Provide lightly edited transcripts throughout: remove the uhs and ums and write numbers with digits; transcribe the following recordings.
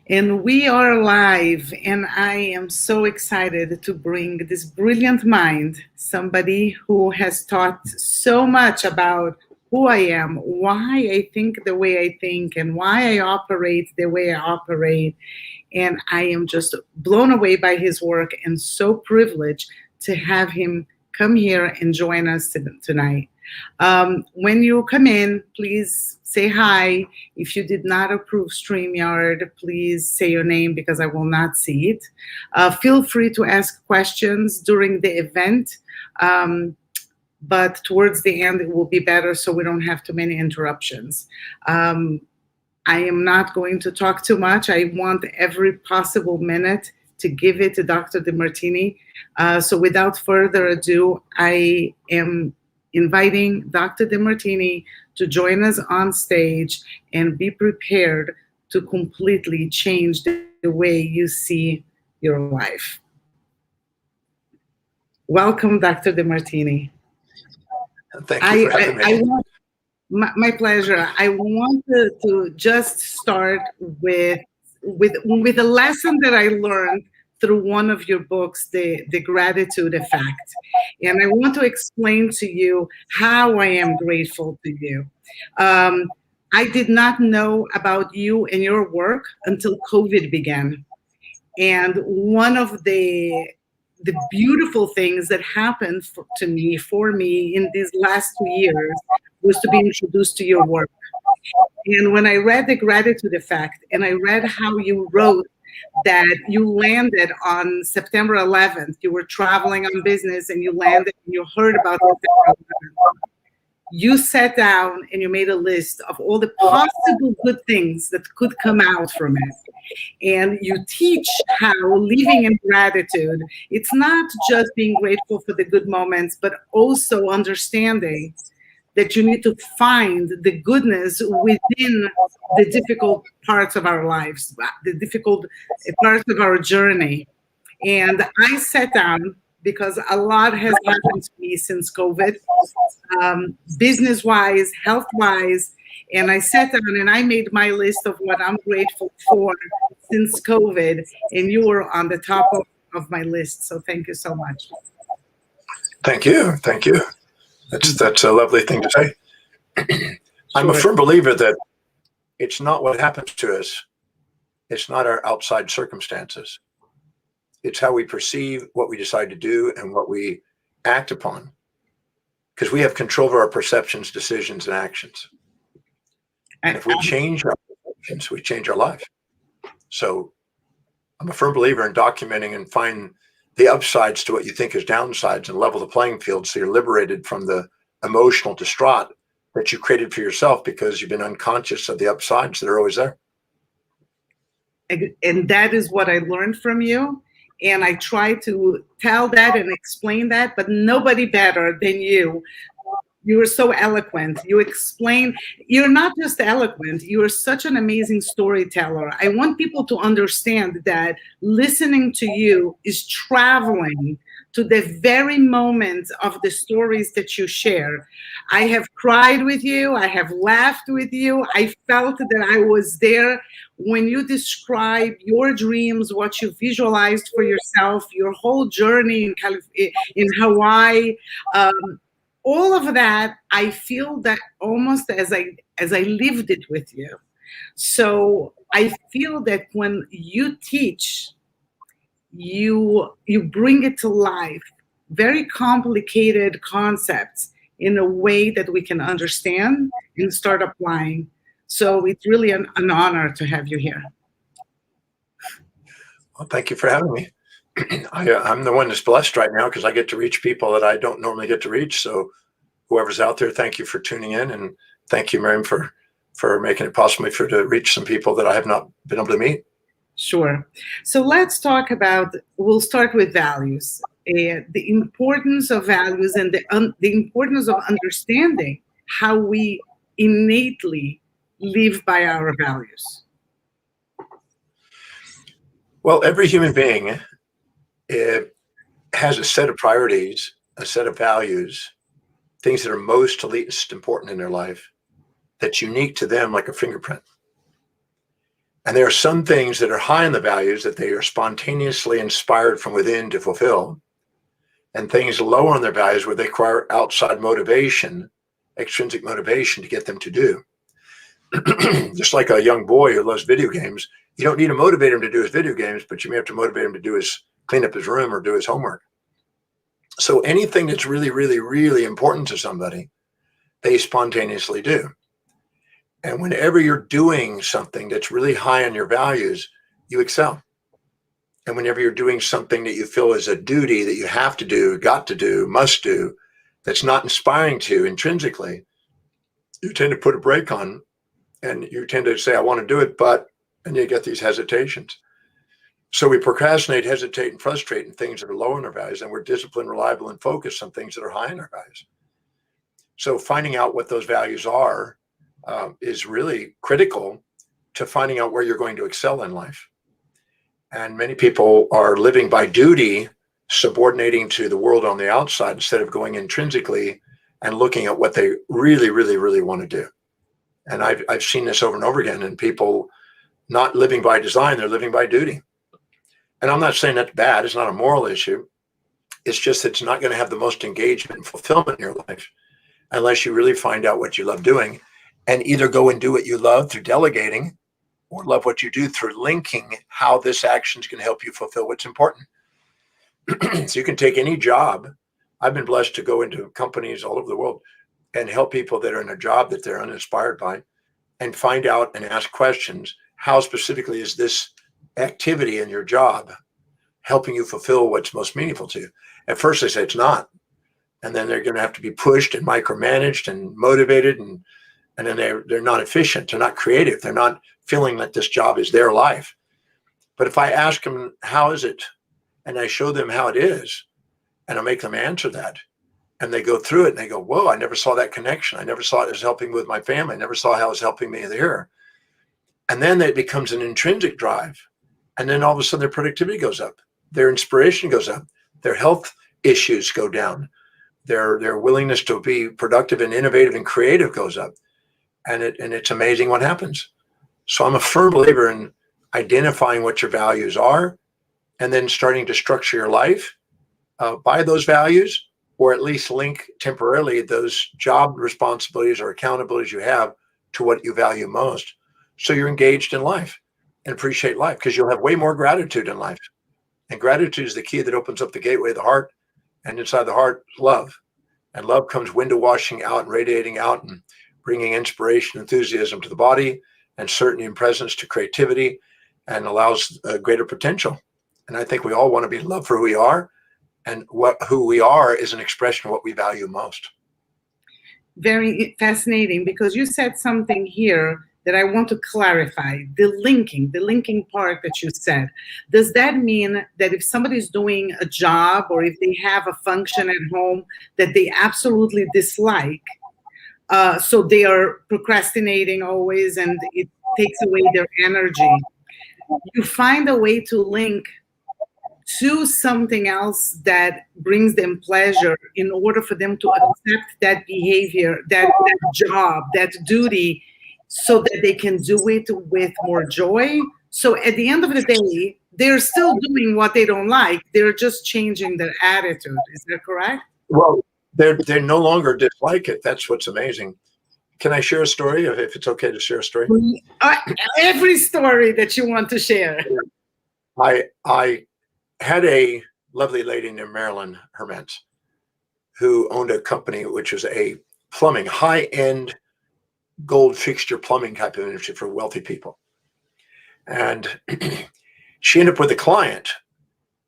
And we are live, and I am so excited to bring this brilliant mind, somebody who has taught so much about who I am, why I think the way I think, and why I operate the way I operate. And I am just blown away by his work and so privileged to have him come here and join us tonight. When you come in, please say hi. If you did not approve StreamYard, please say your name because I will not see it. Feel free to ask questions during the event, but towards the end, it will be better so we don't have too many interruptions. I am not going to talk too much. I want every possible minute to give it to Dr. Demartini. So without further ado, I am inviting Dr. Demartini to join us on stage and be prepared to completely change the way you see your life. Welcome, Dr. Demartini. Thank you for having me. My pleasure. I wanted to just start with a lesson that I learned through one of your books, the Gratitude Effect. And I want to explain to you how I am grateful to you. I did not know about you and your work until COVID began. And one of the beautiful things that happened for me in these last 2 years was to be introduced to your work. And when I read the Gratitude Effect and I read how you wrote that you landed on September 11th, you were traveling on business and you landed and you heard about September 11th. You sat down and you made a list of all the possible good things that could come out from it. And you teach how living in gratitude, it's not just being grateful for the good moments, but also understanding that you need to find the goodness within the difficult parts of our lives, the difficult parts of our journey. And I sat down because a lot has happened to me since COVID, business-wise, health-wise, and I sat down and I made my list of what I'm grateful for since COVID, and you were on the top of my list. So thank you so much. Thank you. Thank you. That's a lovely thing to say. I'm a Sure. firm believer that it's not what happens to us. It's not our outside circumstances. It's how we perceive what we decide to do and what we act upon. Because we have control over our perceptions, decisions, and actions. And if we change our perceptions, we change our life. So I'm a firm believer in documenting and find the upsides to what you think is downsides and level the playing field so you're liberated from the emotional distraught that you created for yourself because you've been unconscious of the upsides that are always there. And that is what I learned from you. And I try to tell that and explain that, but nobody better than you. You are so eloquent. You explain, you're not just eloquent, you are such an amazing storyteller. I want people to understand that listening to you is traveling to the very moment of the stories that you share. I have cried with you. I have laughed with you. I felt that I was there when you describe your dreams, what you visualized for yourself, your whole journey in Hawaii. All of that, I feel that almost as I lived it with you. So I feel that when you teach, you bring it to life, very complicated concepts in a way that we can understand and start applying. So it's really an honor to have you here. Well, thank you for having me. I'm the one that's blessed right now because I get to reach people that I don't normally get to reach. So whoever's out there, thank you for tuning in. And thank you, Miriam, for making it possible for me to reach some people that I have not been able to meet. Sure. So let's talk about, we'll start with values, the importance of values and the importance of understanding how we innately live by our values. Well, every human being has a set of priorities, a set of values, things that are most least important in their life that's unique to them, like a fingerprint. And there are some things that are high in the values that they are spontaneously inspired from within to fulfill, and things lower on their values where they require outside motivation, extrinsic motivation to get them to do. Just like a young boy who loves video games, you don't need to motivate him to do his video games, but you may have to motivate him to do his clean up his room or do his homework. So anything that's really, really, really important to somebody, they spontaneously do. And whenever you're doing something that's really high on your values, you excel. And whenever you're doing something that you feel is a duty that you have to do, got to do, must do, that's not inspiring to you intrinsically, you tend to put a brake on, and you tend to say, I want to do it, but, and you get these hesitations. So we procrastinate, hesitate, and frustrate in things that are low in our values, and we're disciplined, reliable, and focused on things that are high in our values. So finding out what those values are is really critical to finding out where you're going to excel in life. And many people are living by duty, subordinating to the world on the outside instead of going intrinsically and looking at what they really, really, really want to do. And I've seen this over and over again, and people not living by design, they're living by duty. And I'm not saying that's bad. It's not a moral issue. It's just it's not going to have the most engagement and fulfillment in your life unless you really find out what you love doing and either go and do what you love through delegating or love what you do through linking how this action is going to help you fulfill what's important. So you can take any job. I've been blessed to go into companies all over the world and help people that are in a job that they're uninspired by and find out and ask questions. How specifically is this activity in your job helping you fulfill what's most meaningful to you? At first they say it's not. And then they're going to have to be pushed and micromanaged and motivated, and then they're not efficient. They're not creative. They're not feeling that this job is their life. But if I ask them, how is it? And I show them how it is, and I make them answer that. And they go through it and they go, whoa, I never saw that connection. I never saw it as helping with my family. I never saw how it was helping me there. And then it becomes an intrinsic drive. And then all of a sudden their productivity goes up. Their inspiration goes up. Their health issues go down. Their willingness to be productive and innovative and creative goes up. And it's amazing what happens. So I'm a firm believer in identifying what your values are and then starting to structure your life by those values, or at least link temporarily those job responsibilities or accountabilities you have to what you value most. So you're engaged in life and appreciate life, because you'll have way more gratitude in life. And gratitude is the key that opens up the gateway of the heart. And inside the heart, love. And love comes window washing out and radiating out and bringing inspiration, enthusiasm to the body, and certainty and presence to creativity, and allows greater potential. And I think we all want to be loved for who we are. And who we are is an expression of what we value most. Very fascinating, because you said something here that I want to clarify. The linking part that you said. Does that mean that if somebody's doing a job or if they have a function at home that they absolutely dislike, so they are procrastinating always and it takes away their energy, you find a way to link to something else that brings them pleasure in order for them to accept that behavior, that job, that duty, so that they can do it with more joy. So at the end of the day, they're still doing what they don't like. They're just changing their attitude. Is that correct? Well, they no longer dislike it. That's what's amazing. Can I share a story, if it's okay to share a story? Every story that you want to share. I had a lovely lady named Marilyn Hermans who owned a company which was a plumbing, high-end gold fixture plumbing type of industry for wealthy people. And she ended up with a client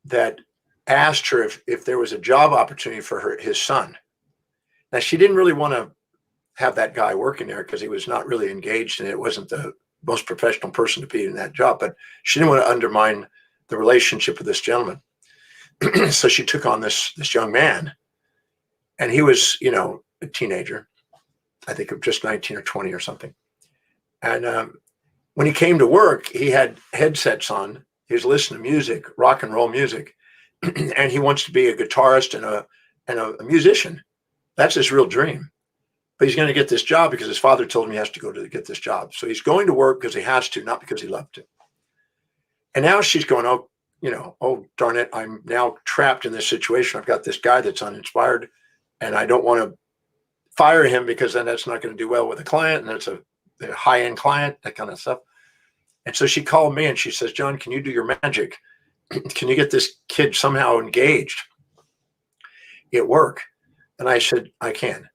that asked her if there was a job opportunity for his son. Now, she didn't really want to have that guy working there because he was not really engaged and it wasn't the most professional person to be in that job, but she didn't want to undermine the relationship with this gentleman. So she took on this young man, and he was, a teenager, I think of just 19 or 20 or something. And when he came to work, he had headsets on. He was listening to music, rock and roll music, and he wants to be a guitarist and a musician. That's his real dream. But he's going to get this job because his father told him he has to go to get this job. So he's going to work because he has to, not because he loved to. And now she's going, oh, oh, darn it, I'm now trapped in this situation. I've got this guy that's uninspired, and I don't want to fire him because then that's not going to do well with the client, and that's a high-end client, that kind of stuff. And so she called me and she says, John, can you do your magic? Can you get this kid somehow engaged at work? And I said, I can.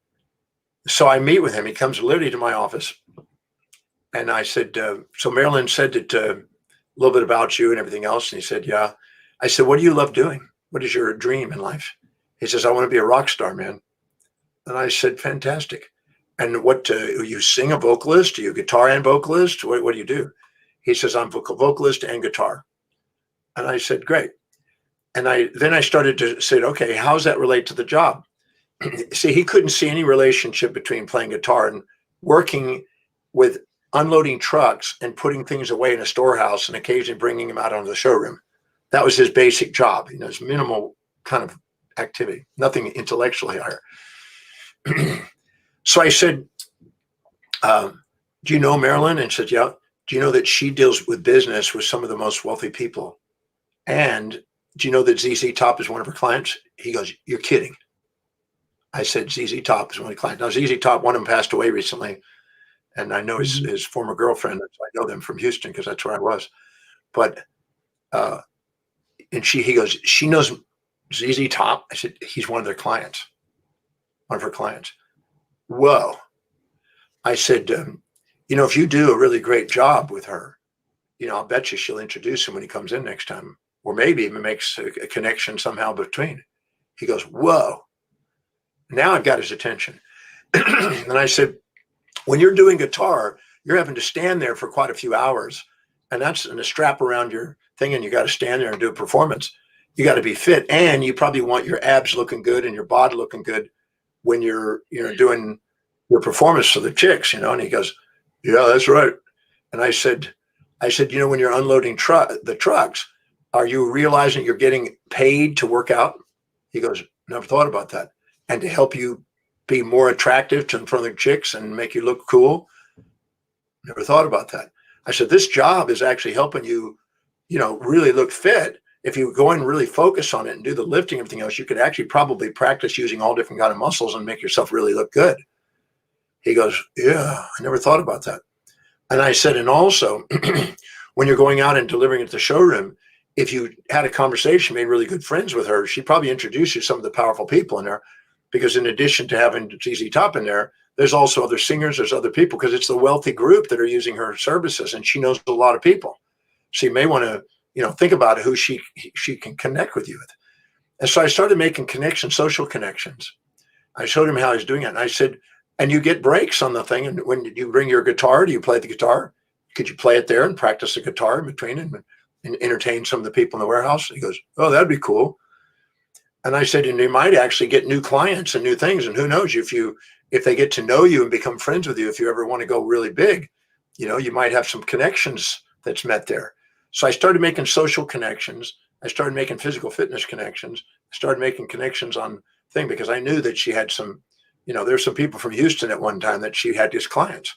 So I meet with him. He comes literally to my office. And I said, so Marilyn said that a little bit about you and everything else. And he said, yeah. I said, what do you love doing? What is your dream in life? He says, I want to be a rock star, man. And I said, fantastic. And what, you sing a vocalist? Are you a guitar and vocalist? What do you do? He says, I'm vocalist and guitar. And I said, great. And then I started to say, okay, how does that relate to the job? See, he couldn't see any relationship between playing guitar and working with unloading trucks and putting things away in a storehouse and occasionally bringing them out onto the showroom. That was his basic job, his minimal kind of activity, nothing intellectually higher. So I said, do you know Marilyn? And she said, yeah. Do you know that she deals with business with some of the most wealthy people? And do you know that ZZ Top is one of her clients? He goes, you're kidding. I said, ZZ Top is one of the clients. Now, ZZ Top, one of them passed away recently. And I know his former girlfriend. So I know them from Houston because that's where I was. But, and he goes, she knows ZZ Top. I said, he's one of their clients, one of her clients. Whoa. I said, if you do a really great job with her, I'll bet you she'll introduce him when he comes in next time, or maybe even makes a connection somehow between. He goes, whoa. Now I've got his attention. And I said, when you're doing guitar, you're having to stand there for quite a few hours, and that's in a strap around your thing, and you got to stand there and do a performance. You got to be fit, and you probably want your abs looking good and your body looking good when you're doing your performance for the chicks, And he goes, yeah, that's right. And I said, when you're unloading the trucks, are you realizing you're getting paid to work out? He goes, never thought about that. And to help you be more attractive in front of the chicks and make you look cool? Never thought about that. I said, this job is actually helping you, really look fit. If you go and really focus on it and do the lifting and everything else, you could actually probably practice using all different kind of muscles and make yourself really look good. He goes, yeah, I never thought about that. And I said, and also, when you're going out and delivering at the showroom, if you had a conversation, made really good friends with her, she'd probably introduce you to some of the powerful people in there. Because in addition to having ZZ Top in there, there's also other singers, there's other people, because it's the wealthy group that are using her services, and she knows a lot of people. So you may want to, think about who she can connect with you with. And so I started making connections, social connections. I showed him how he's doing it. And I said, and you get breaks on the thing. And when you bring your guitar, do you play the guitar? Could you play it there and practice the guitar in between and entertain some of the people in the warehouse? He goes, oh, that'd be cool. And I said, and you might actually get new clients and new things. And who knows, if they get to know you and become friends with you, if you ever want to go really big, you might have some connections that's met there. So I started making social connections. I started making physical fitness connections. I started making connections on thing because I knew that she had some, there's some people from Houston at one time that she had as clients.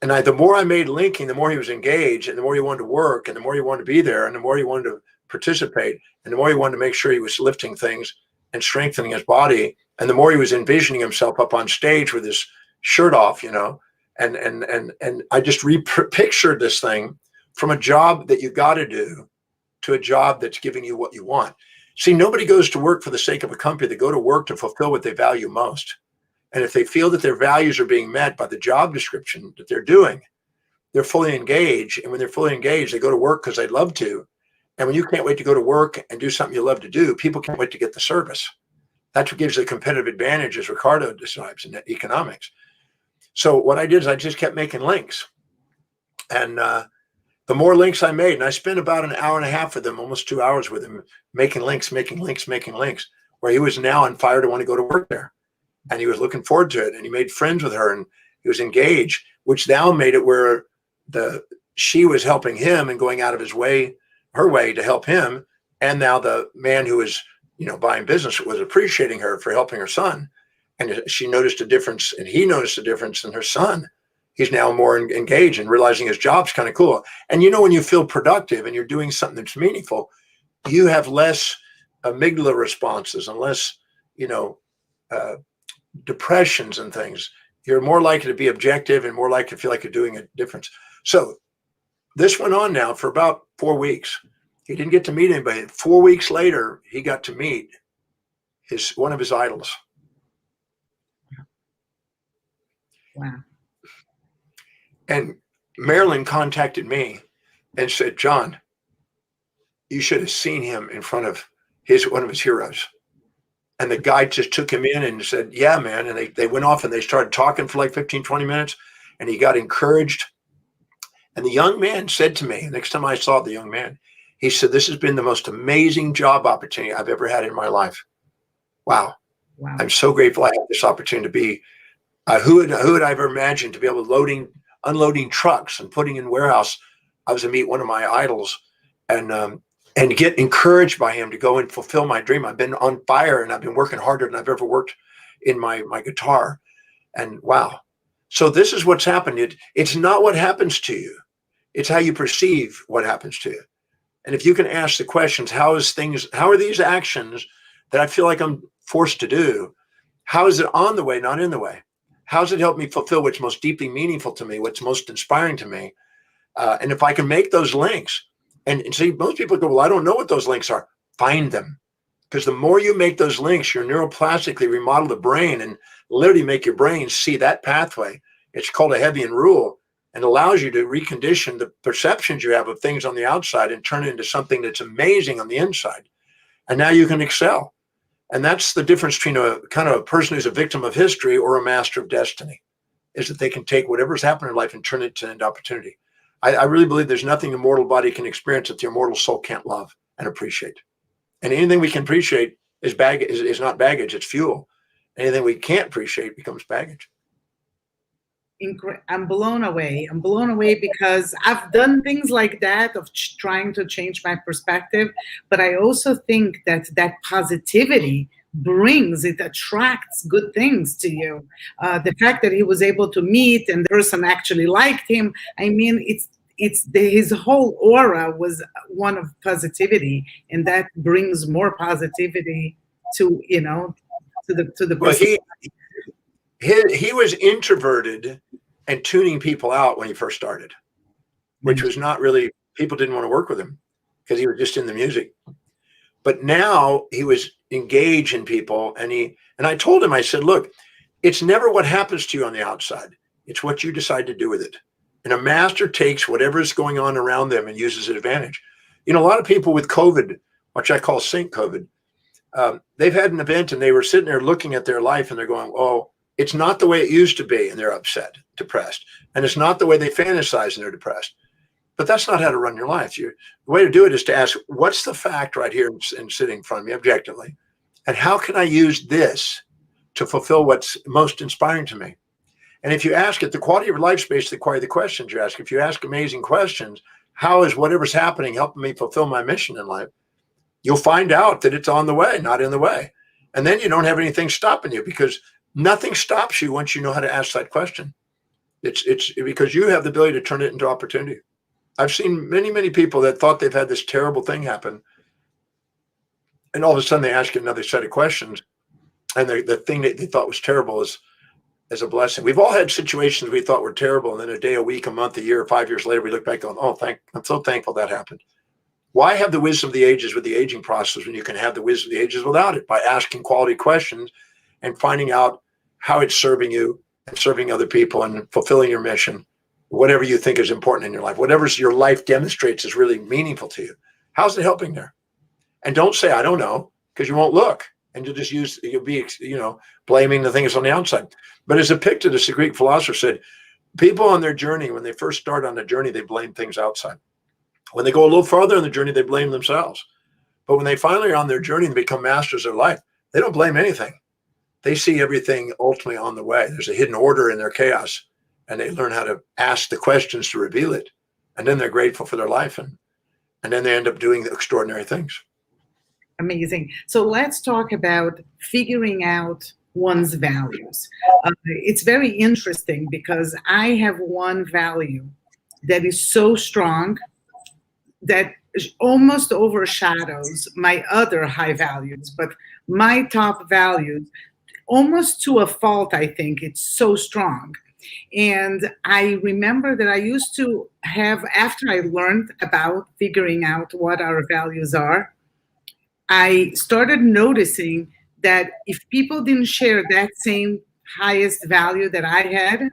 And the more I made linking, the more he was engaged, and the more he wanted to work, and the more he wanted to be there, and the more he wanted to participate, and the more he wanted to make sure he was lifting things and strengthening his body, and the more he was envisioning himself up on stage with his shirt off, and I just pictured this thing from a job that you got to do to a job that's giving you what you want. See, nobody goes to work for the sake of a company. They go to work to fulfill what they value most. And if they feel that their values are being met by the job description that they're doing, they're fully engaged. And when they're fully engaged, they go to work because they love to. And when you can't wait to go to work and do something you love to do, people can't wait to get the service. That's what gives the competitive advantage, as Ricardo describes in economics. So what I did is I just kept making links. And the more links I made, and I spent about an hour and a half with him, almost 2 hours with him, making links, where he was now on fire to want to go to work there. And he was looking forward to it. And he made friends with her, and he was engaged, which now made it where she was helping him and going out of her way to help him. And now the man who was, buying business was appreciating her for helping her son. And she noticed a difference, and he noticed a difference in her son he's now more engaged and realizing his job's kind of cool. And when you feel productive and you're doing something that's meaningful, you have less amygdala responses and less, uh, depressions and things. You're more likely to be objective and more likely to feel like you're doing a difference. So this went on now for about 4 weeks. He didn't get to meet anybody. 4 weeks later, he got to meet one of his idols. Wow. And Marilyn contacted me and said, John, you should have seen him in front of one of his heroes. And the guy just took him in and said, yeah, man. And they went off and they started talking for like 15, 20 minutes. And he got encouraged. And the young man said to me, next time I saw the young man, he said, this has been the most amazing job opportunity I've ever had in my life. Wow. I'm so grateful I have this opportunity to be, who would I ever imagined to be able to unloading trucks and putting in warehouse. I was to meet one of my idols and get encouraged by him to go and fulfill my dream. I've been on fire and I've been working harder than I've ever worked in my guitar. And wow. So this is what's happened. It's not what happens to you. It's how you perceive what happens to you. And if you can ask the questions, how are these actions that I feel like I'm forced to do? How is it on the way, not in the way? How does it help me fulfill what's most deeply meaningful to me, what's most inspiring to me? And if I can make those links, and see, most people go, well, I don't know what those links are. Find them. Because the more you make those links, you're neuroplastically remodel the brain and literally make your brain see that pathway. It's called a Hebbian rule, and allows you to recondition the perceptions you have of things on the outside and turn it into something that's amazing on the inside. And now you can excel. And that's the difference between a kind of a person who's a victim of history or a master of destiny, is that they can take whatever's happened in life and turn it into an opportunity. I really believe there's nothing a mortal body can experience that the immortal soul can't love and appreciate. And anything we can appreciate is not baggage, it's fuel. Anything we can't appreciate becomes baggage. I'm blown away. I'm blown away because I've done things like that of trying to change my perspective. But I also think that positivity it attracts good things to you. The fact that he was able to meet and the person actually liked him. I mean, his whole aura was one of positivity, and that brings more positivity to the person. Well, he was introverted and tuning people out when he first started, which was not really, people didn't want to work with him because he was just in the music. But now he was engaged in people, and I told him, I said, look, it's never what happens to you on the outside. It's what you decide to do with it. And a master takes whatever is going on around them and uses it advantage. A lot of people with COVID, which I call sync COVID, they've had an event and they were sitting there looking at their life and they're going, oh, it's not the way it used to be. And they're upset, depressed. And it's not the way they fantasize and they're depressed. But that's not how to run your life. The way to do it is to ask, what's the fact right here and sitting in front of me objectively? And how can I use this to fulfill what's most inspiring to me? And if you ask it, the quality of your life space, the quality of the questions you ask. If you ask amazing questions, how is whatever's happening helping me fulfill my mission in life? You'll find out that it's on the way, not in the way. And then you don't have anything stopping you, because nothing stops you once you know how to ask that question. It's because you have the ability to turn it into opportunity. I've seen many, many people that thought they've had this terrible thing happen, and all of a sudden they ask you another set of questions, and the thing that they thought was terrible is a blessing. We've all had situations we thought were terrible, and then a day, a week, a month, a year, 5 years later, we look back going, oh, I'm so thankful that happened. Why have the wisdom of the ages with the aging process when you can have the wisdom of the ages without it? By asking quality questions and finding out how it's serving you and serving other people and fulfilling your mission, whatever you think is important in your life, whatever your life demonstrates is really meaningful to you. How's it helping there? And don't say, I don't know, because you won't look. And you'll be blaming the things on the outside. But as Epictetus, the Greek philosopher, said, people on their journey, when they first start on the journey, they blame things outside. When they go a little farther on the journey, they blame themselves. But when they finally are on their journey and become masters of life, they don't blame anything. They see everything ultimately on the way. There's a hidden order in their chaos, and they learn how to ask the questions to reveal it. And then they're grateful for their life, and then they end up doing extraordinary things. Amazing. So let's talk about figuring out one's values. It's very interesting because I have one value that is so strong that almost overshadows my other high values, but my top values, almost to a fault, I think it's so strong. And I remember that I used to have, after I learned about figuring out what our values are, I started noticing that if people didn't share that same highest value that I had,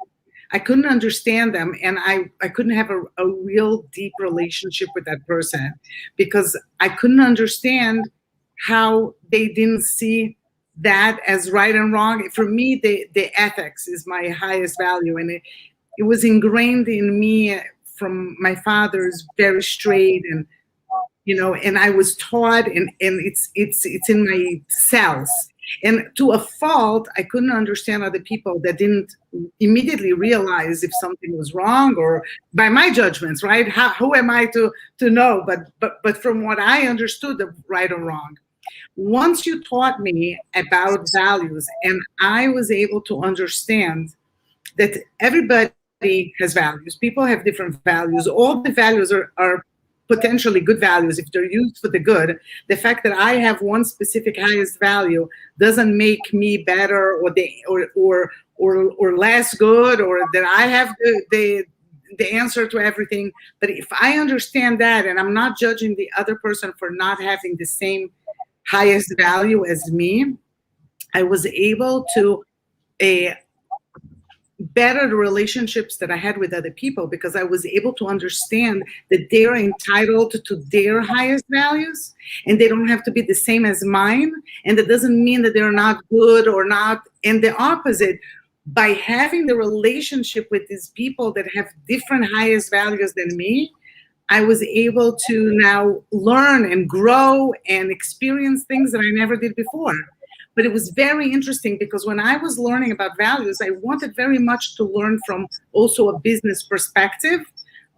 I couldn't understand them, and I couldn't have a real deep relationship with that person because I couldn't understand how they didn't see that as right and wrong. For me, the ethics is my highest value, and it was ingrained in me from my father's very straight, and and I was taught, and it's in my cells. And to a fault, I couldn't understand other people that didn't immediately realize if something was wrong or by my judgments, right? Who am I to know? But from what I understood of right or wrong, once you taught me about values, and I was able to understand that everybody has values. People have different values. All the values are potentially good values if they're used for the good. The fact that I have one specific highest value doesn't make me better or less good, or that I have the answer to everything. But if I understand that, and I'm not judging the other person for not having the same highest value as me, I was able to better the relationships that I had with other people because I was able to understand that they're entitled to their highest values and they don't have to be the same as mine. And that doesn't mean that they're not good or not. And the opposite, by having the relationship with these people that have different highest values than me, I was able to now learn and grow and experience things that I never did before. But it was very interesting because when I was learning about values, I wanted very much to learn from also a business perspective,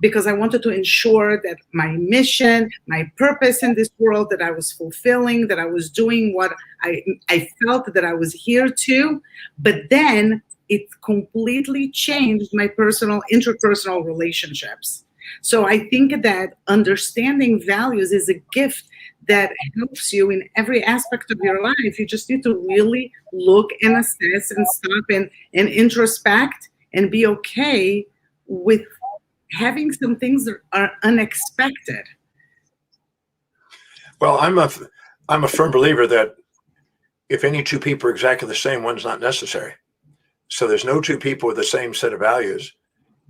because I wanted to ensure that my mission, my purpose in this world, that I was fulfilling, that I was doing what I felt that I was here to. But then it completely changed my interpersonal relationships. So I think that understanding values is a gift that helps you in every aspect of your life. You just need to really look and assess and stop and introspect and be okay with having some things that are unexpected. Well, I'm a firm believer that if any two people are exactly the same, one's not necessary. So there's no two people with the same set of values,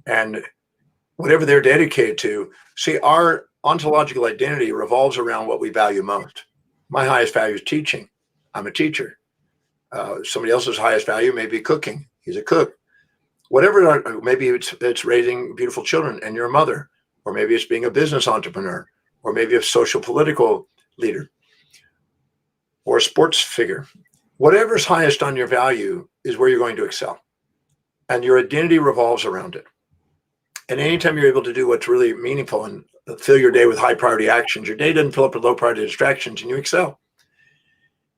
and whatever they're dedicated to. See, our ontological identity revolves around what we value most. My highest value is teaching. I'm a teacher. Somebody else's highest value may be cooking. He's a cook. Whatever, maybe it's raising beautiful children and you're a mother, or maybe it's being a business entrepreneur, or maybe a social political leader, or a sports figure. Whatever's highest on your value is where you're going to excel. And your identity revolves around it. And anytime you're able to do what's really meaningful and fill your day with high priority actions, your day doesn't fill up with low priority distractions and you excel.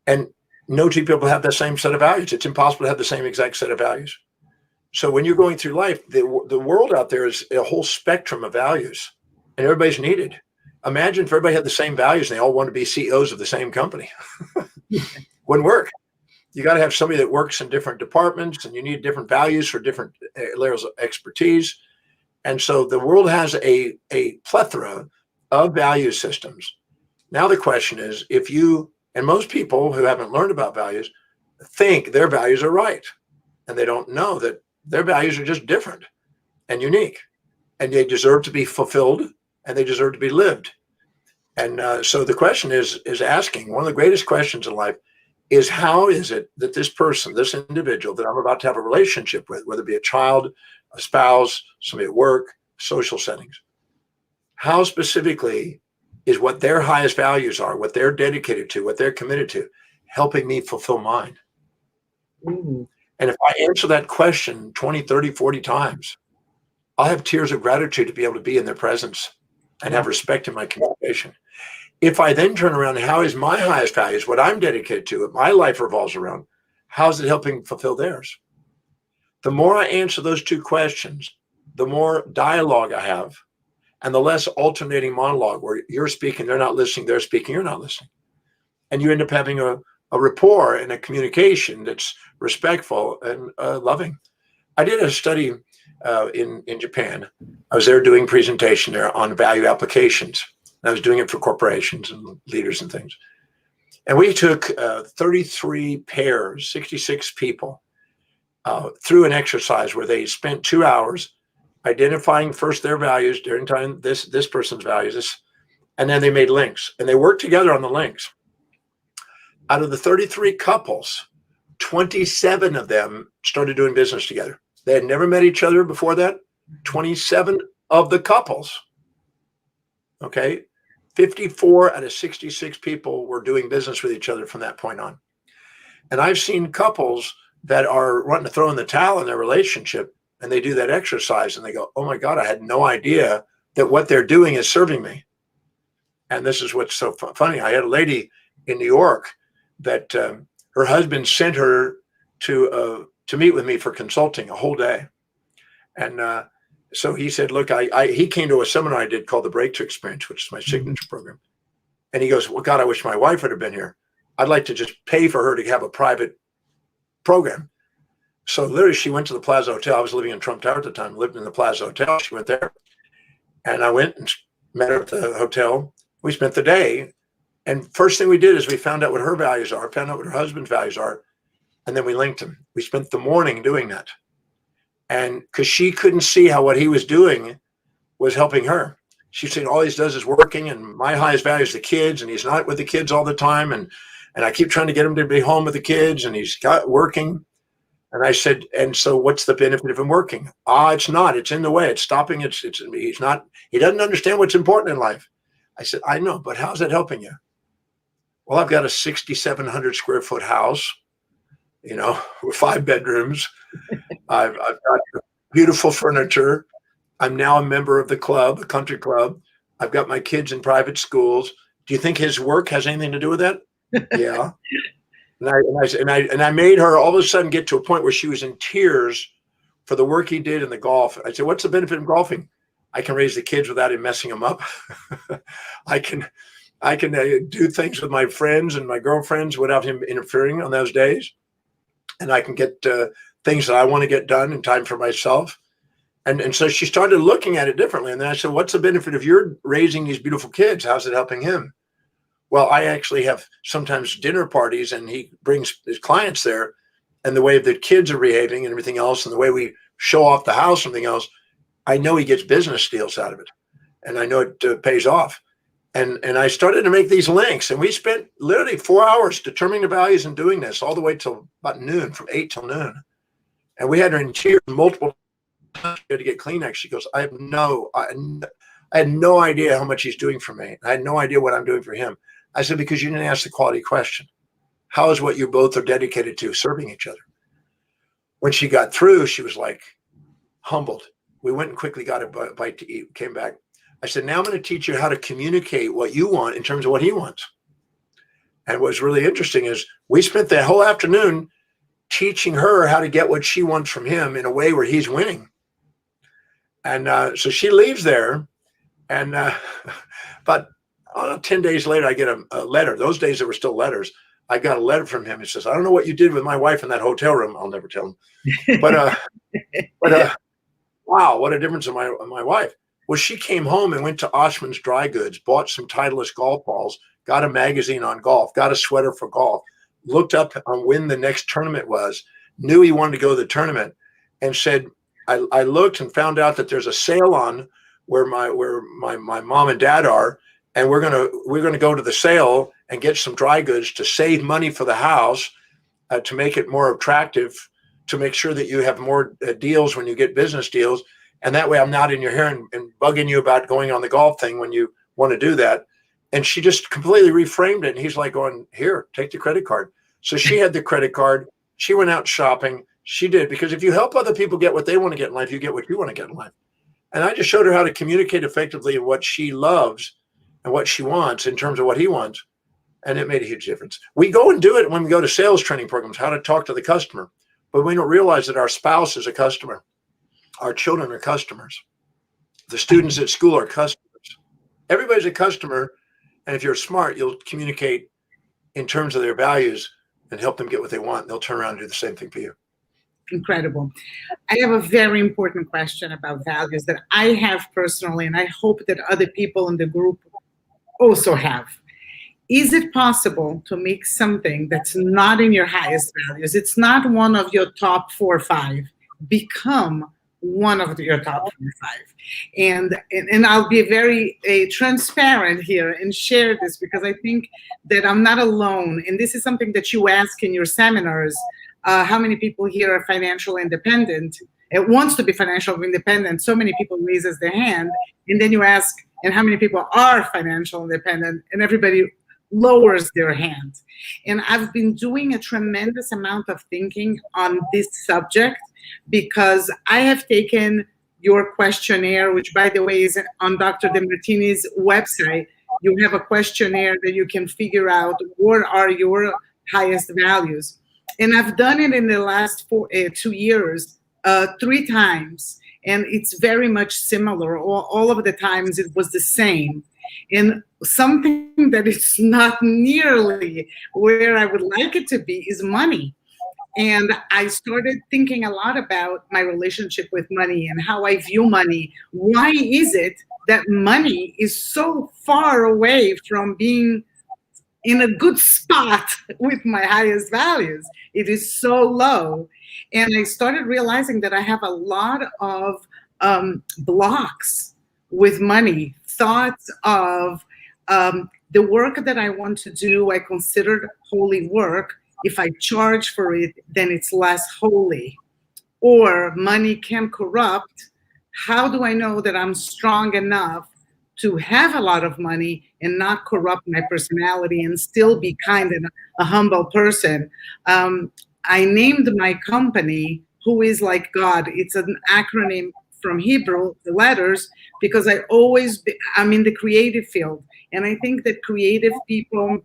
And no two people have the same set of values. It's impossible to have the same exact set of values. So when you're going through life, the world out there is a whole spectrum of values, and everybody's needed. Imagine if everybody had the same values and they all want to be CEOs of the same company. Wouldn't work. You got to have somebody that works in different departments, and you need different values for different layers of expertise. And so the world has a plethora of value systems. Now the question is, if you, and most people who haven't learned about values think their values are right, and they don't know that their values are just different and unique, and they deserve to be fulfilled and they deserve to be lived. And so the question is asking, one of the greatest questions in life is, how is it that this person, this individual that I'm about to have a relationship with, whether it be a child, a spouse, somebody at work, social settings, how specifically is what their highest values are, what they're dedicated to, what they're committed to, helping me fulfill mine? Ooh. And if I answer that question 20, 30, 40 times, I'll have tears of gratitude to be able to be in their presence and have respect in my communication. If I then turn around, how is my highest values, what I'm dedicated to, what my life revolves around, how's it helping fulfill theirs? The more I answer those two questions, the more dialogue I have, and the less alternating monologue where you're speaking, they're not listening, they're speaking, you're not listening. And you end up having a rapport and a communication that's respectful and loving. I did a study in Japan. I was there doing presentation there on value applications. And I was doing it for corporations and leaders and things. And we took 33 pairs, 66 people, through an exercise where they spent 2 hours identifying first their values, during time this person's values, and then they made links. And they worked together on the links. Out of the 33 couples, 27 of them started doing business together. They had never met each other before that. 27 of the couples, okay? 54 out of 66 people were doing business with each other from that point on. And I've seen couples that are wanting to throw in the towel in their relationship, and they do that exercise and they go, oh my God, I had no idea that what they're doing is serving me. And this is what's so funny. I had a lady in New York that her husband sent her to meet with me for consulting a whole day. And so he said, look, he came to a seminar I did called the Breakthrough Experience, which is my signature program. And he goes, well, God, I wish my wife would have been here. I'd like to just pay for her to have a private program. So literally she went to the Plaza Hotel. I was living in Trump Tower at the time, lived in the Plaza Hotel. She went there and I went and met her at the hotel. We spent the day. And first thing we did is we found out what her values are, found out what her husband's values are. And then we linked them. We spent the morning doing that. And because she couldn't see how what he was doing was helping her. She said, all he does is working, and my highest value is the kids, and he's not with the kids all the time. And I keep trying to get him to be home with the kids, and he's got working. And I said, and so what's the benefit of him working? It's not, it's in the way. It's stopping. He's not, he doesn't understand what's important in life. I said, I know, but how's that helping you? Well, I've got a 6,700 square foot house, with 5 bedrooms. I've got beautiful furniture. I'm now a member of the club, a country club. I've got my kids in private schools. Do you think his work has anything to do with that? Yeah. And I made her all of a sudden get to a point where she was in tears for the work he did in the golf. I said, what's the benefit of golfing? I can raise the kids without him messing them up. I can do things with my friends and my girlfriends without him interfering on those days. And I can get things that I want to get done in time for myself. And so she started looking at it differently. And then I said, what's the benefit of your raising these beautiful kids? How's it helping him? Well, I actually have sometimes dinner parties and he brings his clients there, and the way the kids are behaving and everything else, and the way we show off the house and everything else, I know he gets business deals out of it. And I know it pays off. And I started to make these links, and we spent literally 4 hours determining the values and doing this all the way till about noon, from 8 till noon. And we had her in tears multiple times. She had to get Kleenex. She goes, I had no idea how much he's doing for me. I had no idea what I'm doing for him. I said, because you didn't ask the quality question. How is what you both are dedicated to serving each other? When she got through, she was like humbled. We went and quickly got a bite to eat, came back. I said, now I'm going to teach you how to communicate what you want in terms of what he wants. And what's really interesting is we spent that whole afternoon teaching her how to get what she wants from him in a way where he's winning. And so she leaves there, and but 10 days later, I get a letter. Those days there were still letters. I got a letter from him. He says, I don't know what you did with my wife in that hotel room. I'll never tell him. But wow, what a difference in my wife. Well, she came home and went to Oshman's Dry Goods, bought some Titleist golf balls, got a magazine on golf, got a sweater for golf, looked up on when the next tournament was, knew he wanted to go to the tournament, and said, I looked and found out that there's a sale on where my mom and dad are, and we're gonna go to the sale and get some dry goods to save money for the house, to make it more attractive, to make sure that you have more deals when you get business deals. And that way I'm not in your hair and bugging you about going on the golf thing when you want to do that. And she just completely reframed it. And he's like going, here, take the credit card. So she had the credit card. She went out shopping. She did, because if you help other people get what they want to get in life, you get what you want to get in life. And I just showed her how to communicate effectively what she loves and what she wants in terms of what he wants. And it made a huge difference. We go and do it when we go to sales training programs, how to talk to the customer, but we don't realize that our spouse is a customer. Our children are customers. The students at school are customers. Everybody's a customer. And if you're smart, you'll communicate in terms of their values and help them get what they want. They'll turn around and do the same thing for you. Incredible. I have a very important question about values that I have personally, and I hope that other people in the group also have. Is it possible to make something that's not in your highest values, it's not one of your top 4 or 5, become one of your top 4 or 5? And I'll be very transparent here and share this, because I think that I'm not alone. And this is something that you ask in your seminars. How many people here are financially independent? It wants to be financially independent. So many people raises their hand, and then you ask, and how many people are financially independent? And everybody lowers their hand. And I've been doing a tremendous amount of thinking on this subject, because I have taken your questionnaire, which, by the way, is on Dr. Demartini's website. You have a questionnaire that you can figure out what are your highest values. And I've done it in the last 2 years, 3 times. And it's very much similar. All of the times it was the same. And something that is not nearly where I would like it to be is money. And I started thinking a lot about my relationship with money and how I view money. Why is it that money is so far away from being in a good spot with my highest values? It is so low. And I started realizing that I have a lot of blocks with money, thoughts of the work that I want to do, I considered holy work. If I charge for it, then it's less holy. Or money can corrupt. How do I know that I'm strong enough to have a lot of money and not corrupt my personality and still be kind and a humble person? I named my company Who is Like God. It's an acronym from Hebrew, the letters, because I'm in the creative field. And I think that creative people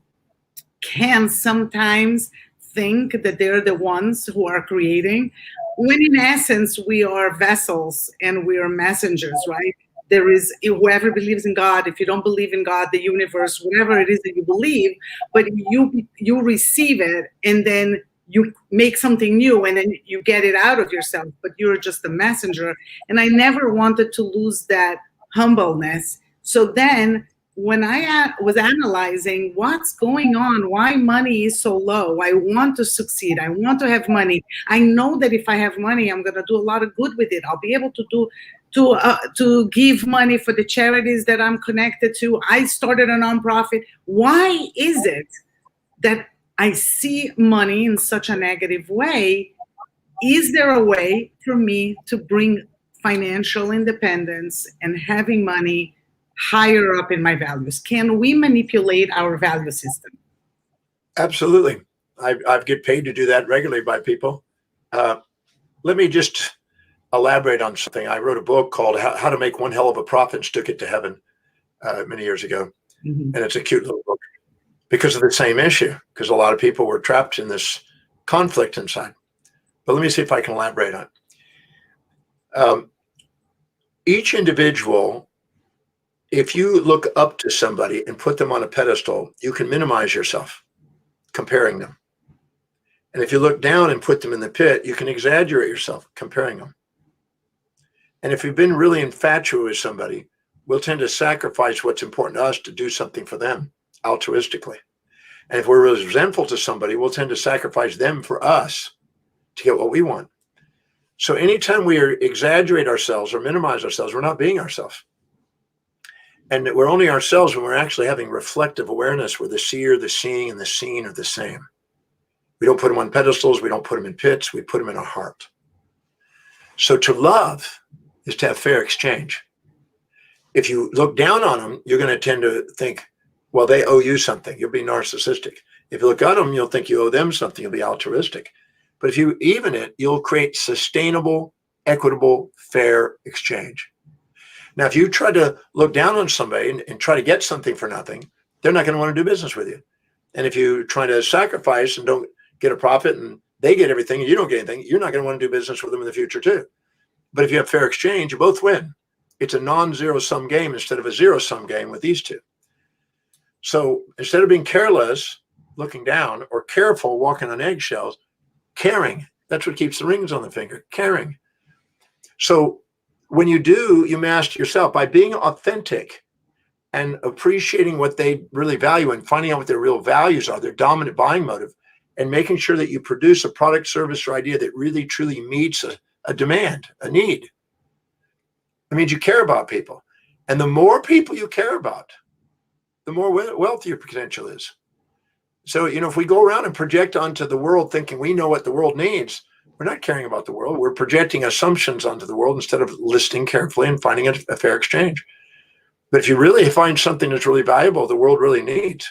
can sometimes think that they're the ones who are creating, when in essence, we are vessels and we are messengers, right? There is whoever believes in God. If you don't believe in God, the universe, whatever it is that you believe, but you receive it, and then you make something new, and then you get it out of yourself, but you're just a messenger. And I never wanted to lose that humbleness. So then when I was analyzing what's going on, why money is so low, I want to succeed. I want to have money. I know that if I have money, I'm going to do a lot of good with it. I'll be able to give money for the charities that I'm connected to. I started a nonprofit. Why is it that I see money in such a negative way? Is there a way for me to bring financial independence and having money higher up in my values? Can we manipulate our value system? Absolutely. I get paid to do that regularly by people. Let me just elaborate on something. I wrote a book called How to Make One Hell of a Profit and Took It to Heaven many years ago. Mm-hmm. And it's a cute little book because of the same issue, because a lot of people were trapped in this conflict inside. But let me see if I can elaborate on it. Each individual, if you look up to somebody and put them on a pedestal, you can minimize yourself comparing them. And if you look down and put them in the pit, you can exaggerate yourself comparing them. And if you've been really infatuated with somebody, we'll tend to sacrifice what's important to us to do something for them altruistically. And if we're really resentful to somebody, we'll tend to sacrifice them for us to get what we want. So anytime we exaggerate ourselves or minimize ourselves, we're not being ourselves. And we're only ourselves when we're actually having reflective awareness, where the seer, the seeing, and the seen are the same. We don't put them on pedestals. We don't put them in pits. We put them in our heart. So to love is to have fair exchange. If you look down on them, you're going to tend to think, well, they owe you something. You'll be narcissistic. If you look at them, you'll think you owe them something. You'll be altruistic. But if you even it, you'll create sustainable, equitable, fair exchange. Now, if you try to look down on somebody and try to get something for nothing, they're not going to want to do business with you. And if you're trying to sacrifice and don't get a profit and they get everything and you don't get anything, you're not going to want to do business with them in the future too. But if you have fair exchange, you both win. It's a non-zero sum game instead of a zero sum game with these two. So instead of being careless, looking down, or careful, walking on eggshells, caring. That's what keeps the rings on the finger, caring. So when you do, you master yourself by being authentic and appreciating what they really value and finding out what their real values are, their dominant buying motive, and making sure that you produce a product, service, or idea that really, truly meets a demand, a need. It means you care about people. And the more people you care about, the more wealthy your potential is. So, if we go around and project onto the world thinking we know what the world needs, we're not caring about the world. We're projecting assumptions onto the world instead of listening carefully and finding a fair exchange. But if you really find something that's really valuable, the world really needs,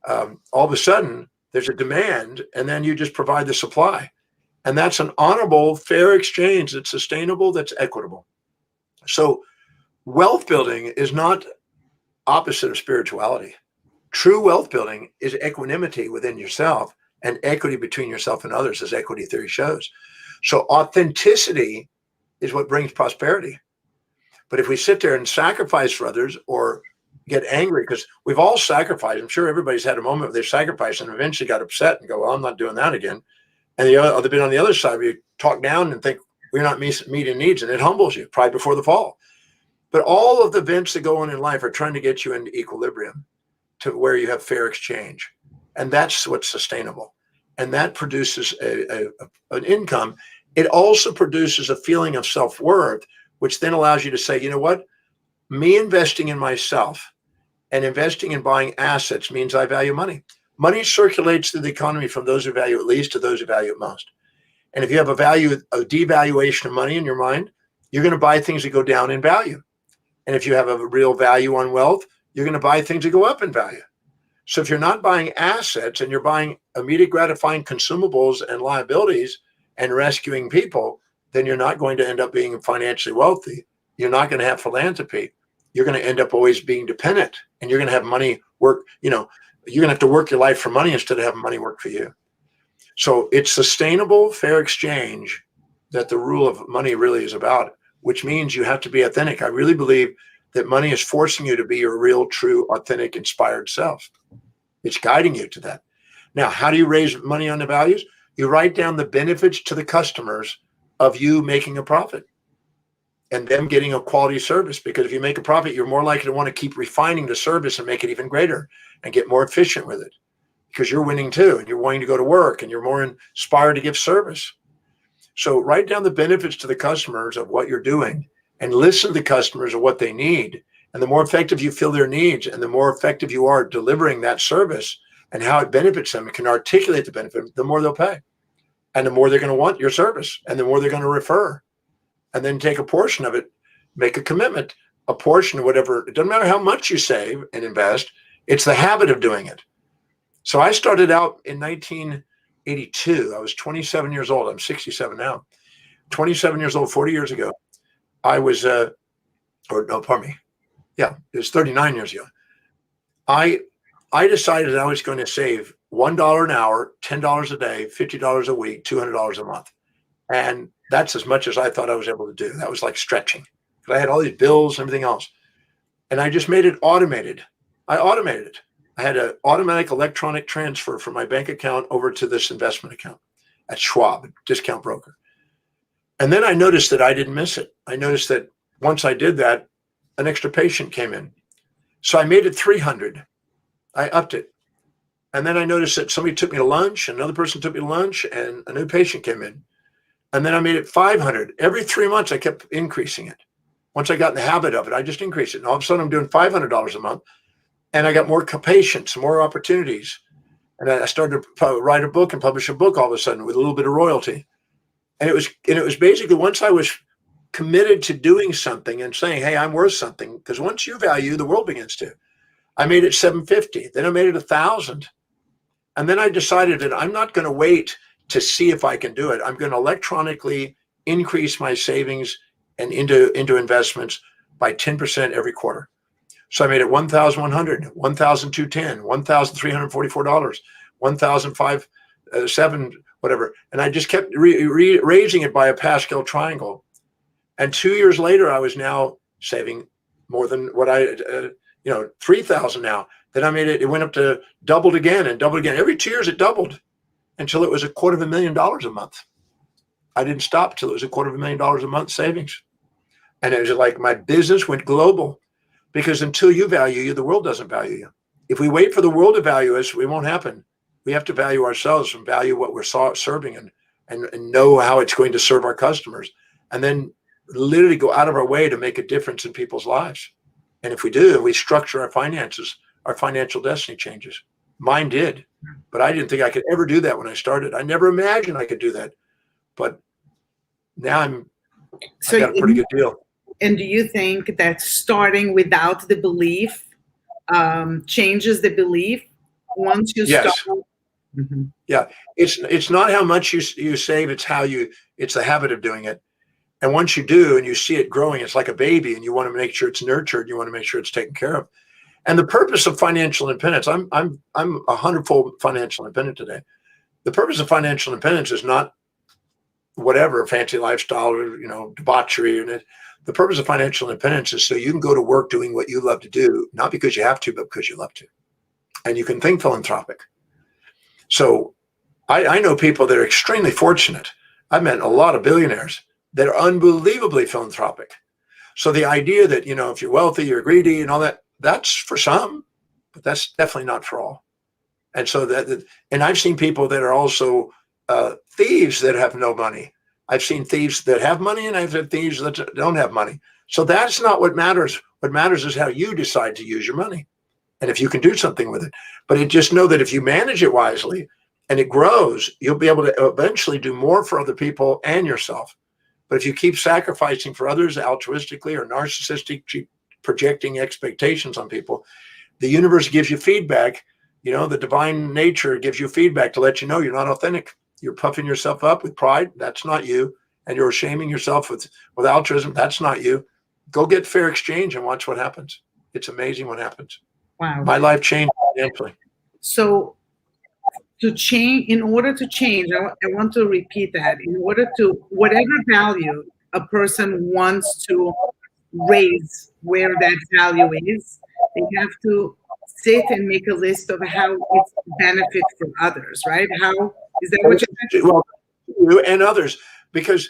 all of a sudden there's a demand, and then you just provide the supply. And that's an honorable, fair exchange that's sustainable, that's equitable. So wealth building is not opposite of spirituality. True wealth building is equanimity within yourself and equity between yourself and others, as equity theory shows. So authenticity is what brings prosperity. But if we sit there and sacrifice for others or get angry, because we've all sacrificed, I'm sure everybody's had a moment where they sacrificed and eventually got upset and go, well, I'm not doing that again. And the other bit on the other side, where you talk down and think we're not meeting needs, and it humbles you, pride before the fall. But all of the events that go on in life are trying to get you into equilibrium to where you have fair exchange. And that's what's sustainable. And that produces an income. It also produces a feeling of self-worth, which then allows you to say, you know what? Me investing in myself and investing in buying assets means I value money. Money circulates through the economy from those who value it least to those who value it most. And if you have a devaluation of money in your mind, you're going to buy things that go down in value. And if you have a real value on wealth, you're going to buy things that go up in value. So if you're not buying assets and you're buying immediate gratifying consumables and liabilities and rescuing people, then you're not going to end up being financially wealthy. You're not going to have philanthropy. You're going to end up always being dependent, and you're going to have money work. You're going to have to work your life for money instead of having money work for you. So it's sustainable, fair exchange that the rule of money really is about, which means you have to be authentic. I really believe that money is forcing you to be your real, true, authentic, inspired self. It's guiding you to that. Now, how do you raise money on the values? You write down the benefits to the customers of you making a profit and them getting a quality service. Because if you make a profit, you're more likely to want to keep refining the service and make it even greater and get more efficient with it, because you're winning too, and you're wanting to go to work and you're more inspired to give service. So write down the benefits to the customers of what you're doing and listen to the customers of what they need. And the more effective you feel their needs and the more effective you are delivering that service and how it benefits them and can articulate the benefit, the more they'll pay. And the more they're going to want your service and the more they're going to refer. And then take a portion of it, make a commitment, a portion of whatever. It doesn't matter how much you save and invest. It's the habit of doing it. So I started out in 1982. I was 27 years old. I'm 67 now. 27 years old, 40 years ago. I was, it was 39 years ago. I decided I was going to save $1 an hour, $10 a day, $50 a week, $200 a month. And that's as much as I thought I was able to do. That was like stretching, because I had all these bills and everything else. And I just made it automated. I automated it. I had an automatic electronic transfer from my bank account over to this investment account at Schwab, a discount broker. And then I noticed that I didn't miss it. I noticed that once I did that, an extra patient came in. So I made it 300. I upped it. And then I noticed that somebody took me to lunch, another person took me to lunch, and a new patient came in. And then I made it 500. Every 3 months, I kept increasing it. Once I got in the habit of it, I just increased it. And all of a sudden, I'm doing $500 a month. And I got more patients, more opportunities. And I started to write a book and publish a book all of a sudden with a little bit of royalty. And it was basically, once I was committed to doing something and saying, hey, I'm worth something, because once you value, the world begins to. I made it 750. Then I made it 1,000. And then I decided that I'm not going to wait to see if I can do it. I'm going to electronically increase my savings and into investments by 10% every quarter. So I made it $1,100, $1,210, $1,344, 1,005, whatever. And I just kept raising it by a Pascal triangle. And 2 years later, I was now saving more than what 3,000 now. Then I made it, it went up to doubled again and doubled again. Every 2 years it doubled until it was $250,000 a month. I didn't stop till it was $250,000 a month savings. And it was like my business went global, because until you value you, the world doesn't value you. If we wait for the world to value us, it won't happen. We have to value ourselves and value what we're serving and know how it's going to serve our customers. And then literally go out of our way to make a difference in people's lives. And if we do, we structure our finances, our financial destiny changes. Mine did, but I didn't think I could ever do that when I started. I never imagined I could do that. But now I got a pretty good deal. And do you think that starting without the belief changes the belief once you Yes. start? Mm-hmm. Yeah, it's not how much you save, it's the habit of doing it. And once you do and you see it growing, it's like a baby, and you want to make sure it's nurtured, you want to make sure it's taken care of. And the purpose of financial independence, I'm 100-fold financial independent today. The purpose of financial independence is not whatever fancy lifestyle or debauchery. And the purpose of financial independence is so you can go to work doing what you love to do, not because you have to, but because you love to. And you can think philanthropic. So I know people that are extremely fortunate. I've met a lot of billionaires that are unbelievably philanthropic. So the idea that, if you're wealthy, you're greedy and all that, that's for some, but that's definitely not for all. And so and I've seen people that are also thieves that have no money. I've seen thieves that have money, and I've had thieves that don't have money. So that's not what matters. What matters is how you decide to use your money, and if you can do something with it. But just know that if you manage it wisely and it grows, you'll be able to eventually do more for other people and yourself. But if you keep sacrificing for others altruistically or narcissistic, projecting expectations on people, the universe gives you feedback. The divine nature gives you feedback to let you know you're not authentic. You're puffing yourself up with pride. That's not you. And you're shaming yourself with altruism. That's not you. Go get fair exchange and watch what happens. It's amazing what happens. Wow. My life changed financially. So in order to change, I want to repeat that. In order to, whatever value a person wants to raise where that value is, they have to sit and make a list of how it's benefit for others, right? How is that what you Well, you and others, because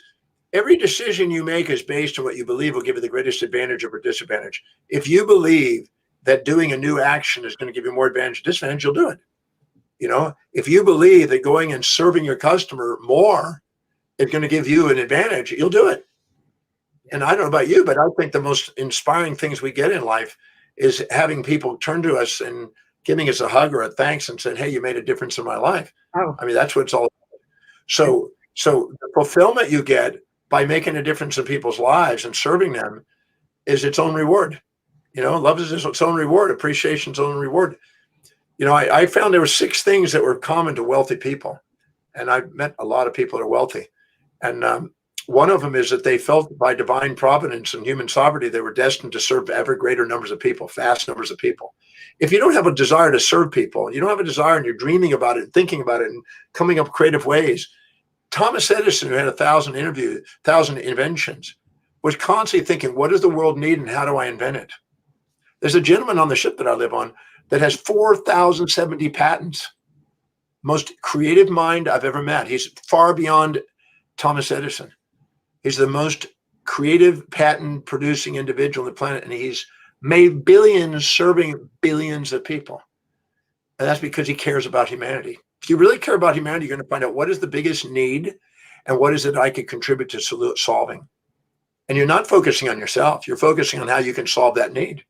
every decision you make is based on what you believe will give you the greatest advantage over disadvantage. If you believe that doing a new action is going to give you more advantage or disadvantage, you'll do it. If you believe that going and serving your customer more is going to give you an advantage, you'll do it. And I don't know about you, but I think the most inspiring things we get in life is having people turn to us and giving us a hug or a thanks and saying, hey, you made a difference in my life. Oh. I mean, that's what it's all about. So the fulfillment you get by making a difference in people's lives and serving them is its own reward. Love is its own reward, appreciation's own reward. I found there were 6 things that were common to wealthy people. And I've met a lot of people that are wealthy. And one of them is that they felt by divine providence and human sovereignty, they were destined to serve ever greater numbers of people, vast numbers of people. If you don't have a desire to serve people, you don't have a desire and you're dreaming about it, thinking about it and coming up with creative ways. Thomas Edison, who had 1,000 inventions, was constantly thinking, what does the world need and how do I invent it? There's a gentleman on the ship that I live on that has 4,070 patents. Most creative mind I've ever met. He's far beyond Thomas Edison. He's the most creative patent producing individual on the planet. And he's made billions serving billions of people. And that's because he cares about humanity. If you really care about humanity, you're going to find out what is the biggest need and what is it I could contribute to solving. And you're not focusing on yourself. You're focusing on how you can solve that need.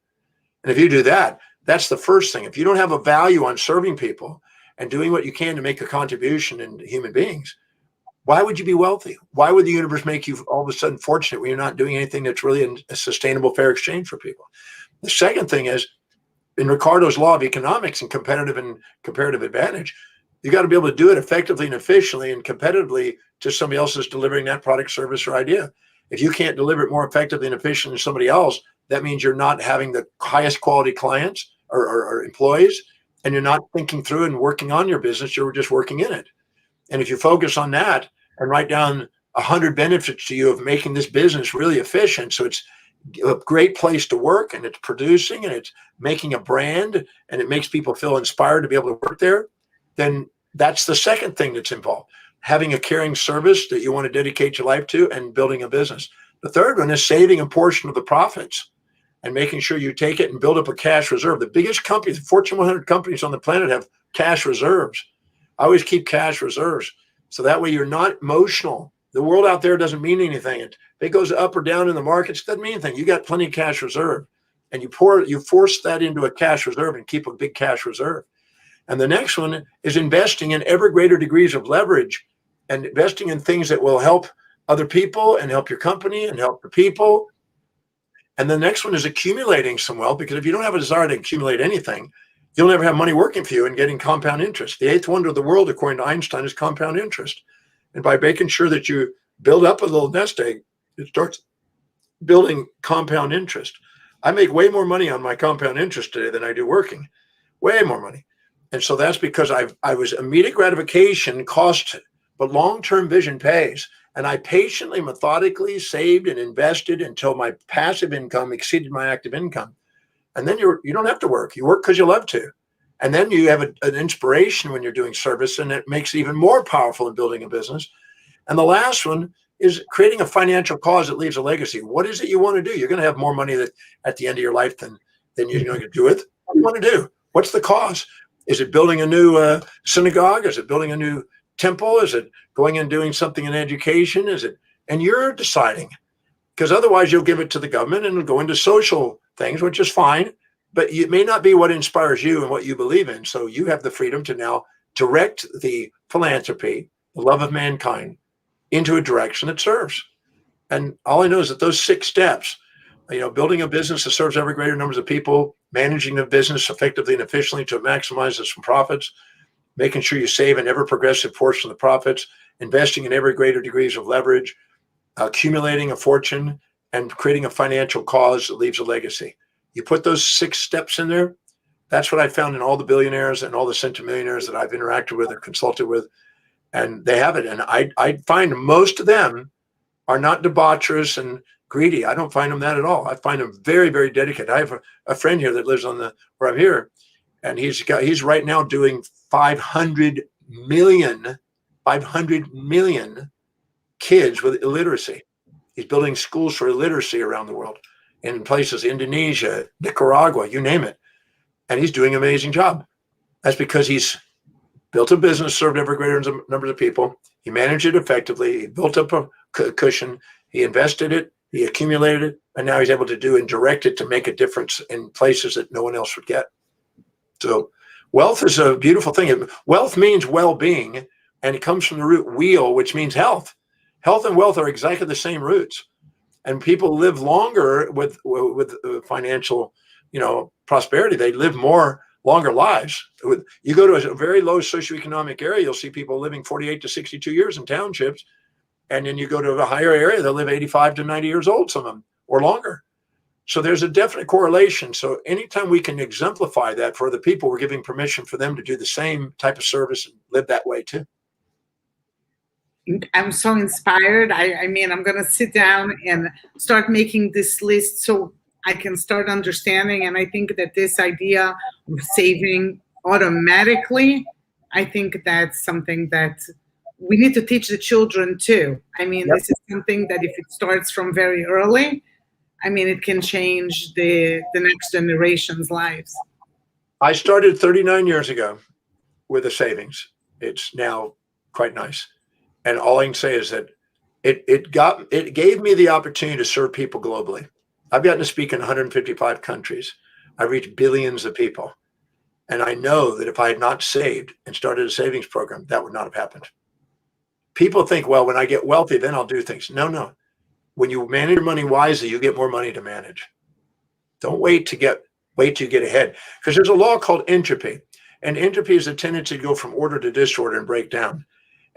And if you do that, that's the first thing. If you don't have a value on serving people and doing what you can to make a contribution in human beings, why would you be wealthy? Why would the universe make you all of a sudden fortunate when you're not doing anything that's really a sustainable, fair exchange for people? The second thing is, in Ricardo's law of economics and comparative advantage, you got to be able to do it effectively and efficiently and competitively to somebody else who's delivering that product, service, or idea. If you can't deliver it more effectively and efficiently than somebody else, that means you're not having the highest quality clients or employees, and you're not thinking through and working on your business. You're just working in it. And if you focus on that and write down 100 benefits to you of making this business really efficient, so it's a great place to work, and it's producing, and it's making a brand, and it makes people feel inspired to be able to work there, then that's the second thing that's involved. Having a caring service that you want to dedicate your life to, and building a business. The third one is saving a portion of the profits and making sure you take it and build up a cash reserve. The biggest companies, the Fortune 100 companies on the planet, have cash reserves. I always keep cash reserves. So that way you're not emotional. The world out there doesn't mean anything. If it goes up or down in the markets, it doesn't mean anything. You got plenty of cash reserve. And you force that into a cash reserve and keep a big cash reserve. And the next one is investing in ever greater degrees of leverage and investing in things that will help other people and help your company and help the people. And the next one is accumulating some wealth, because if you don't have a desire to accumulate anything, you'll never have money working for you and getting compound interest. The eighth wonder of the world, according to Einstein, is compound interest. And by making sure that you build up a little nest egg, it starts building compound interest. I make way more money on my compound interest today than I do working, way more money. And so that's because I was immediate gratification cost, but long-term vision pays. And I patiently, methodically saved and invested until my passive income exceeded my active income. And then you don't have to work. You work because you love to. And then you have an inspiration when you're doing service, and it makes it even more powerful in building a business. And the last one is creating a financial cause that leaves a legacy. What is it you want to do? You're going to have more money at the end of your life than you're going to do with. What do you want to do? What's the cause? Is it building a new synagogue? Is it building a new temple? Is it going and doing something in education? And you're deciding, because otherwise you'll give it to the government and it'll go into social things, which is fine, but it may not be what inspires you and what you believe in. So you have the freedom to now direct the philanthropy, the love of mankind, into a direction that serves. And all I know is that those 6 steps, building a business that serves ever greater numbers of people, managing the business effectively and efficiently to maximize some profits, making sure you save an ever progressive portion of the profits, investing in ever greater degrees of leverage, accumulating a fortune, and creating a financial cause that leaves a legacy. You put those 6 steps in there. That's what I found in all the billionaires and all the centimillionaires that I've interacted with or consulted with. And they have it. And I find most of them are not debaucherous and greedy. I don't find them that at all. I find them very, very dedicated. I have a friend here that lives where I'm here, and he's right now doing 500 million kids with illiteracy. He's building schools for illiteracy around the world in places, Indonesia, Nicaragua, you name it. And he's doing an amazing job. That's because he's built a business, served ever greater numbers of people. He managed it effectively. He built up a cushion. He invested it. He accumulated it. And now he's able to do and direct it to make a difference in places that no one else would get. So wealth is a beautiful thing. Wealth means well-being, and it comes from the root wheel, which means health. Health and wealth are exactly the same roots. And people live longer with financial, prosperity. They live longer lives. You go to a very low socioeconomic area, you'll see people living 48 to 62 years in townships. And then you go to a higher area, they'll live 85 to 90 years old, some of them, or longer. So there's a definite correlation. So anytime we can exemplify that for other people, we're giving permission for them to do the same type of service and live that way too. I'm so inspired. I mean, I'm going to sit down and start making this list so I can start understanding. And I think that this idea of saving automatically, I think that's something that we need to teach the children too. I mean, This is something that if it starts from very early, I mean, it can change the next generation's lives. I started 39 years ago with a savings. It's now quite nice. And all I can say is that it gave me the opportunity to serve people globally. I've gotten to speak in 155 countries. I reached billions of people. And I know that if I had not saved and started a savings program, that would not have happened. People think, well, when I get wealthy, then I'll do things. No. When you manage your money wisely, you get more money to manage. Don't wait till you get ahead. Because there's a law called entropy. And entropy is a tendency to go from order to disorder and break down.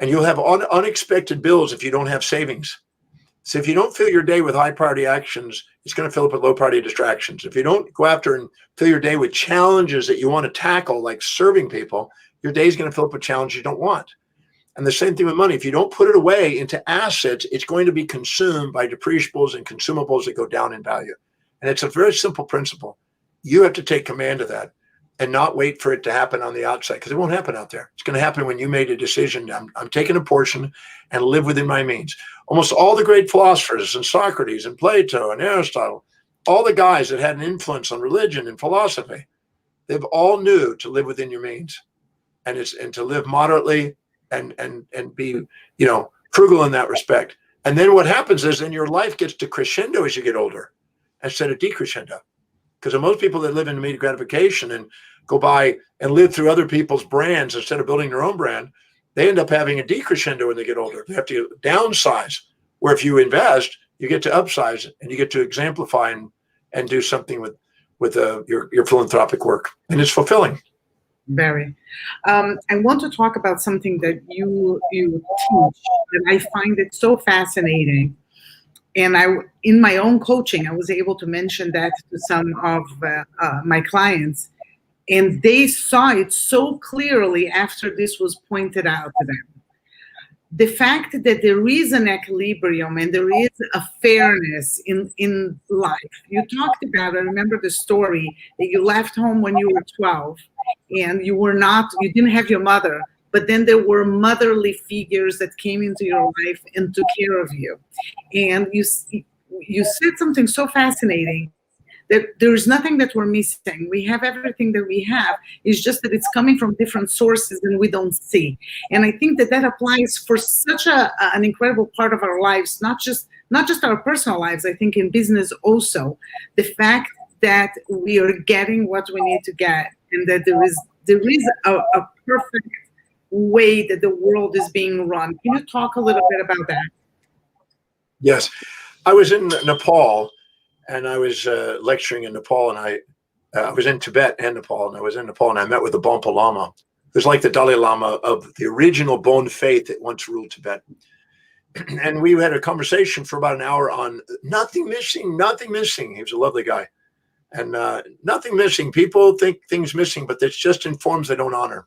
And you'll have unexpected bills if you don't have savings. So if you don't fill your day with high priority actions, it's going to fill up with low priority distractions. If you don't go after and fill your day with challenges that you want to tackle, like serving people, your day is going to fill up with challenges you don't want. And the same thing with money. If you don't put it away into assets, it's going to be consumed by depreciables and consumables that go down in value. And it's a very simple principle. You have to take command of that and not wait for it to happen on the outside, because it won't happen out there. It's going to happen when you made a decision. I'm taking a portion and live within my means. Almost all the great philosophers, and Socrates and Plato and Aristotle, all the guys that had an influence on religion and philosophy, they've all knew to live within your means, and to live moderately and be, frugal in that respect. And then what happens is then your life gets to crescendo as you get older instead of decrescendo. Because most people that live in immediate gratification and go by and live through other people's brands instead of building their own brand, they end up having a decrescendo when they get older. They have to downsize, where if you invest, you get to upsize and you get to exemplify and do something with your philanthropic work. And it's fulfilling. Very. I want to talk about something that you teach, and I find it so fascinating. And in my own coaching, I was able to mention that to some of my clients, and they saw it so clearly after this was pointed out to them. The fact that there is an equilibrium and there is a fairness in life. You talked about, I remember the story that you left home when you were 12 and you didn't have your mother, but then there were motherly figures that came into your life and took care of you. And you said something so fascinating, that there is nothing that we're missing. We have everything that we have. It's just that it's coming from different sources and we don't see. And I think that applies for such an incredible part of our lives, not just our personal lives. I think in business also, the fact that we are getting what we need to get, and that there is a perfect way that the world is being run. Can you talk a little bit about that? Yes, I was in Nepal. And I was lecturing in Nepal, and I was in Tibet and Nepal, and I was in Nepal, and I met with the Bonpo Lama, who's like the Dalai Lama of the original Bon faith that once ruled Tibet. And we had a conversation for about an hour on nothing missing, nothing missing. He was a lovely guy. And nothing missing. People think things missing, but it's just in forms they don't honor.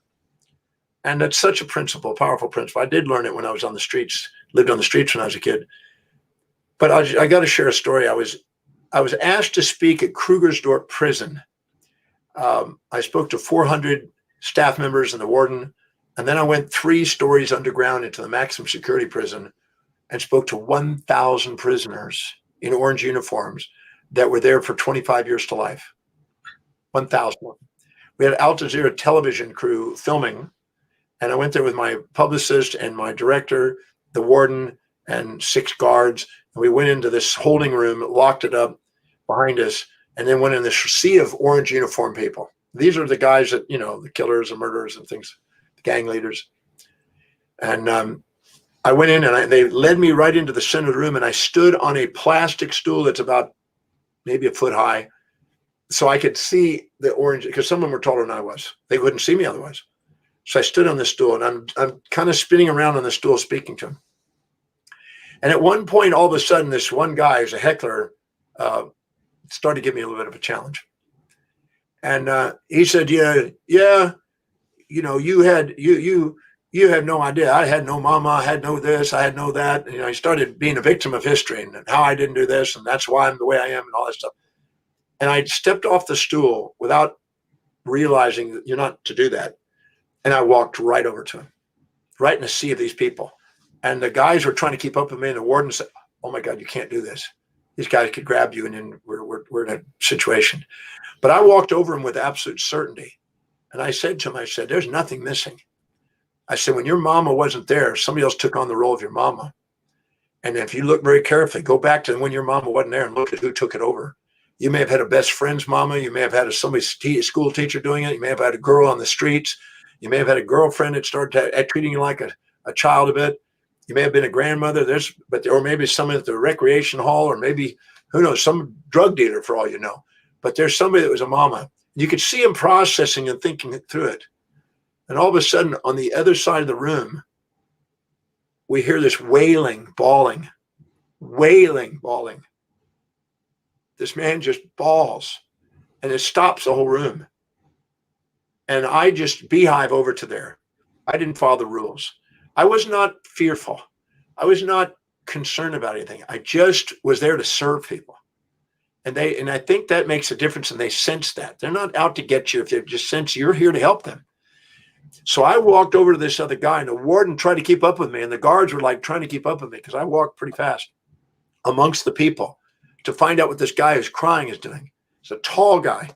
And that's such a principle, powerful principle. I did learn it when I was on the streets, lived on the streets when I was a kid. But I got to share a story. I was asked to speak at Krugersdorp prison. I spoke to 400 staff members and the warden, and then I went 3 stories underground into the maximum security prison and spoke to 1,000 prisoners in orange uniforms that were there for 25 years to life. 1,000. We had Al Jazeera television crew filming, and I went there with my publicist and my director, the warden, and 6 guards. And we went into this holding room, locked it up behind us, and then went in this sea of orange uniform people. These are the guys that, the killers and murderers and things, the gang leaders. And I went in and they led me right into the center of the room, and I stood on a plastic stool that's about maybe a foot high, so I could see the orange, because some of them were taller than I was. They wouldn't see me otherwise. So I stood on this stool, and I'm kind of spinning around on the stool speaking to him. And at one point, all of a sudden, this one guy who's a heckler started to give me a little bit of a challenge. And he said, you had no idea. I had no mama, I had no this, I had no that. He started being a victim of history and how I didn't do this, and that's why I'm the way I am and all that stuff. And I stepped off the stool without realizing that you're not to do that. And I walked right over to him, right in a sea of these people. And the guys were trying to keep up with me, and the warden said, "Oh my God, you can't do this. These guys could grab you, and then we're in a situation." But I walked over him with absolute certainty. And I said to him, "There's nothing missing." I said, "When your mama wasn't there, somebody else took on the role of your mama. And if you look very carefully, go back to when your mama wasn't there and look at who took it over. You may have had a best friend's mama. You may have had school teacher doing it. You may have had a girl on the streets. You may have had a girlfriend that started treating you like a child a bit. You may have been a grandmother, or maybe someone at the recreation hall, or maybe, who knows, some drug dealer for all you know. But there's somebody that was a mama. You could see him processing and thinking through it. And all of a sudden, on the other side of the room, we hear this wailing, bawling. wailing, bawling. This man just bawls, and it stops the whole room. And I just beehive over to there. I didn't follow the rules. I was not fearful. I was not concerned about anything. I just was there to serve people. And I think that makes a difference, and they sense that. They're not out to get you if they just sense you're here to help them. So I walked over to this other guy, and the warden tried to keep up with me, and the guards were like trying to keep up with me because I walked pretty fast amongst the people to find out what this guy who's crying is doing. He's a tall guy.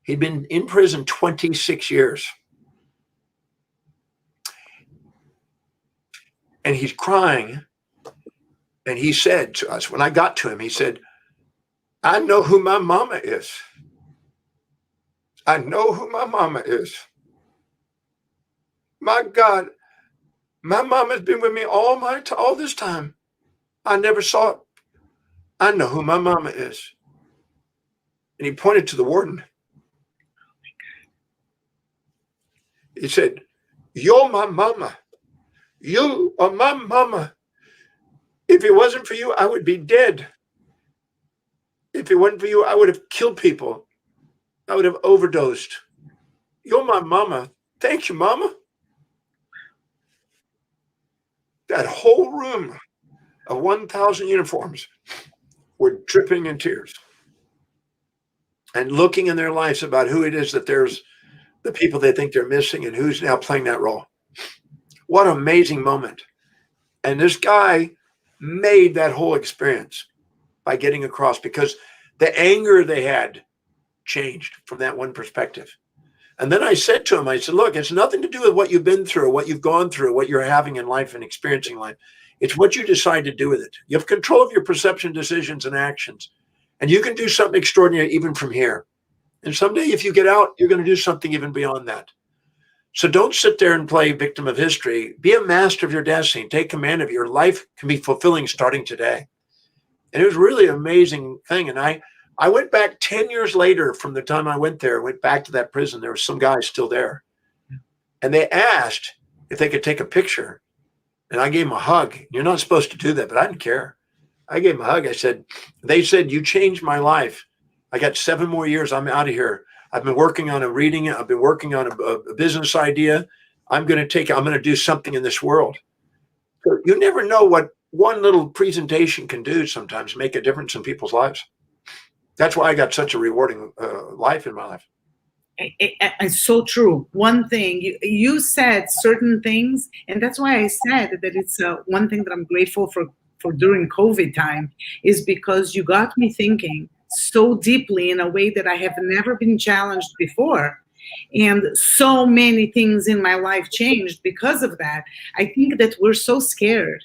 He'd been in prison 26 years. And he's crying. And he said to us, when I got to him, he said, I know who my mama is. I know who my mama is. My God, my mama's been with me all this time. I never saw it. I know who my mama is. And he pointed to the warden. He said, you're my mama. You are my mama. If it wasn't for you, I would be dead. If it wasn't for you, I would have killed people. I would have overdosed. You're my mama. Thank you, mama. That whole room of 1,000 uniforms were dripping in tears and looking in their lives about who it is that there's the people they think they're missing and who's now playing that role. What an amazing moment. And this guy made that whole experience by getting across, because the anger they had changed from that one perspective. And then I said to him, I said, look, it's nothing to do with what you've been through, what you've gone through, what you're having in life and experiencing life. It's what you decide to do with it. You have control of your perception, decisions, and actions. And you can do something extraordinary even from here. And someday if you get out, you're going to do something even beyond that. So don't sit there and play victim of history. Be a master of your destiny. Take command of your life. Can be fulfilling starting today. And it was really an amazing thing. And I went back 10 years later from the time I went there, went back to that prison. There was some guys still there. And they asked if they could take a picture. And I gave them a hug. You're not supposed to do that, but I didn't care. I gave them a hug. They said, you changed my life. I got 7 more years. I'm out of here. I've been working on I've been working on a business idea. I'm going to do something in this world. So you never know what one little presentation can do sometimes, make a difference in people's lives. That's why I got such a rewarding life in my life. It's so true. One thing, you said certain things, and that's why I said that it's one thing that I'm grateful for during COVID time, is because you got me thinking so deeply in a way that I have never been challenged before. And so many things in my life changed because of that. I think that we're so scared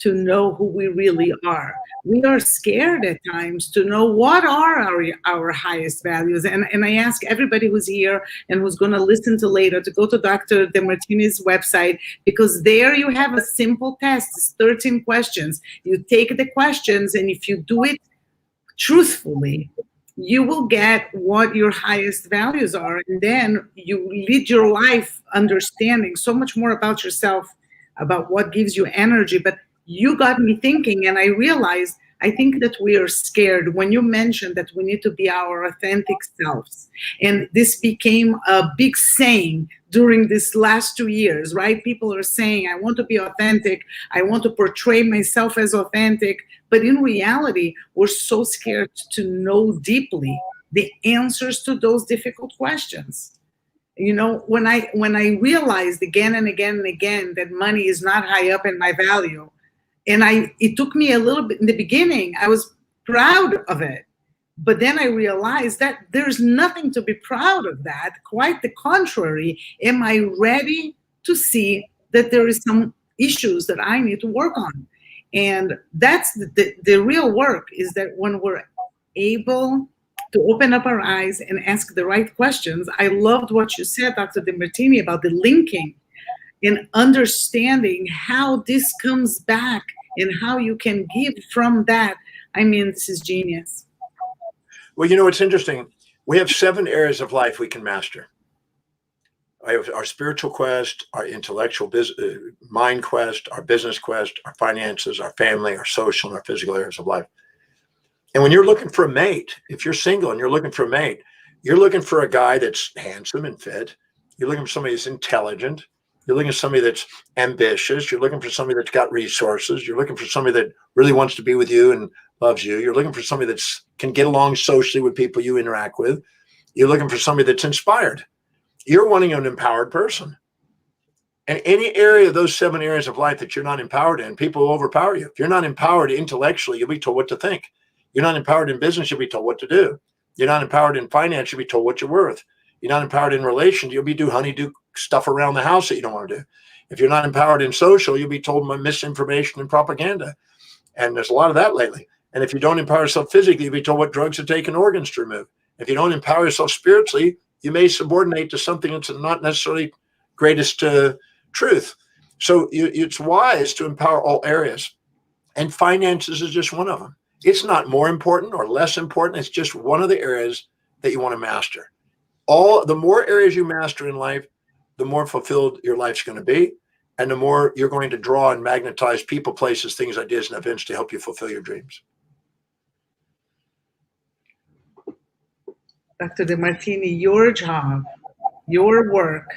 to know who we really are. We are scared at times to know what are our highest values. And I ask everybody who's here and who's going to listen to later to go to Dr. Demartini's website, because there you have a simple test. It's 13 questions. You take the questions, and if you do it truthfully, you will get what your highest values are. And then you lead your life understanding so much more about yourself, about what gives you energy. But you got me thinking, and I realized, I think that we are scared when you mentioned that we need to be our authentic selves. And this became a big saying during this last 2 years, right? People are saying, I want to be authentic. I want to portray myself as authentic. But in reality, we're so scared to know deeply the answers to those difficult questions. You know, when I realized again and again and again that money is not high up in my value, and it took me a little bit in the beginning, I was proud of it. But then I realized that there's nothing to be proud of that. Quite the contrary. Am I ready to see that there is some issues that I need to work on? And that's the real work, is that when we're able to open up our eyes and ask the right questions. I loved what you said, Dr. Demartini, about the linking and understanding how this comes back and how you can give from that. I mean, this is genius. Well, you know, it's interesting. We have 7 areas of life we can master. our spiritual quest, our intellectual mind quest, our business quest, our finances, our family, our social, and our physical areas of life. And when you're looking for a mate, if you're single and you're looking for a mate, you're looking for a guy that's handsome and fit. You're looking for somebody that's intelligent. You're looking for somebody that's ambitious. You're looking for somebody that's got resources. You're looking for somebody that really wants to be with you and loves you. You're looking for somebody that can get along socially with people you interact with. You're looking for somebody that's inspired. You're wanting an empowered person. And any area of those 7 areas of life that you're not empowered in, people will overpower you. If you're not empowered intellectually, you'll be told what to think. You're not empowered in business, you'll be told what to do. You're not empowered in finance, you'll be told what you're worth. You're not empowered in relations, you'll be do honeydew stuff around the house that you don't want to do. If you're not empowered in social, you'll be told misinformation and propaganda. And there's a lot of that lately. And if you don't empower yourself physically, you'll be told what drugs to take and organs to remove. If you don't empower yourself spiritually, you may subordinate to something that's not necessarily greatest truth. So it's wise to empower all areas. And finances is just one of them. It's not more important or less important. It's just one of the areas that you want to master. The more areas you master in life, the more fulfilled your life's going to be. And the more you're going to draw and magnetize people, places, things, ideas, and events to help you fulfill your dreams. Dr. Demartini, your job, your work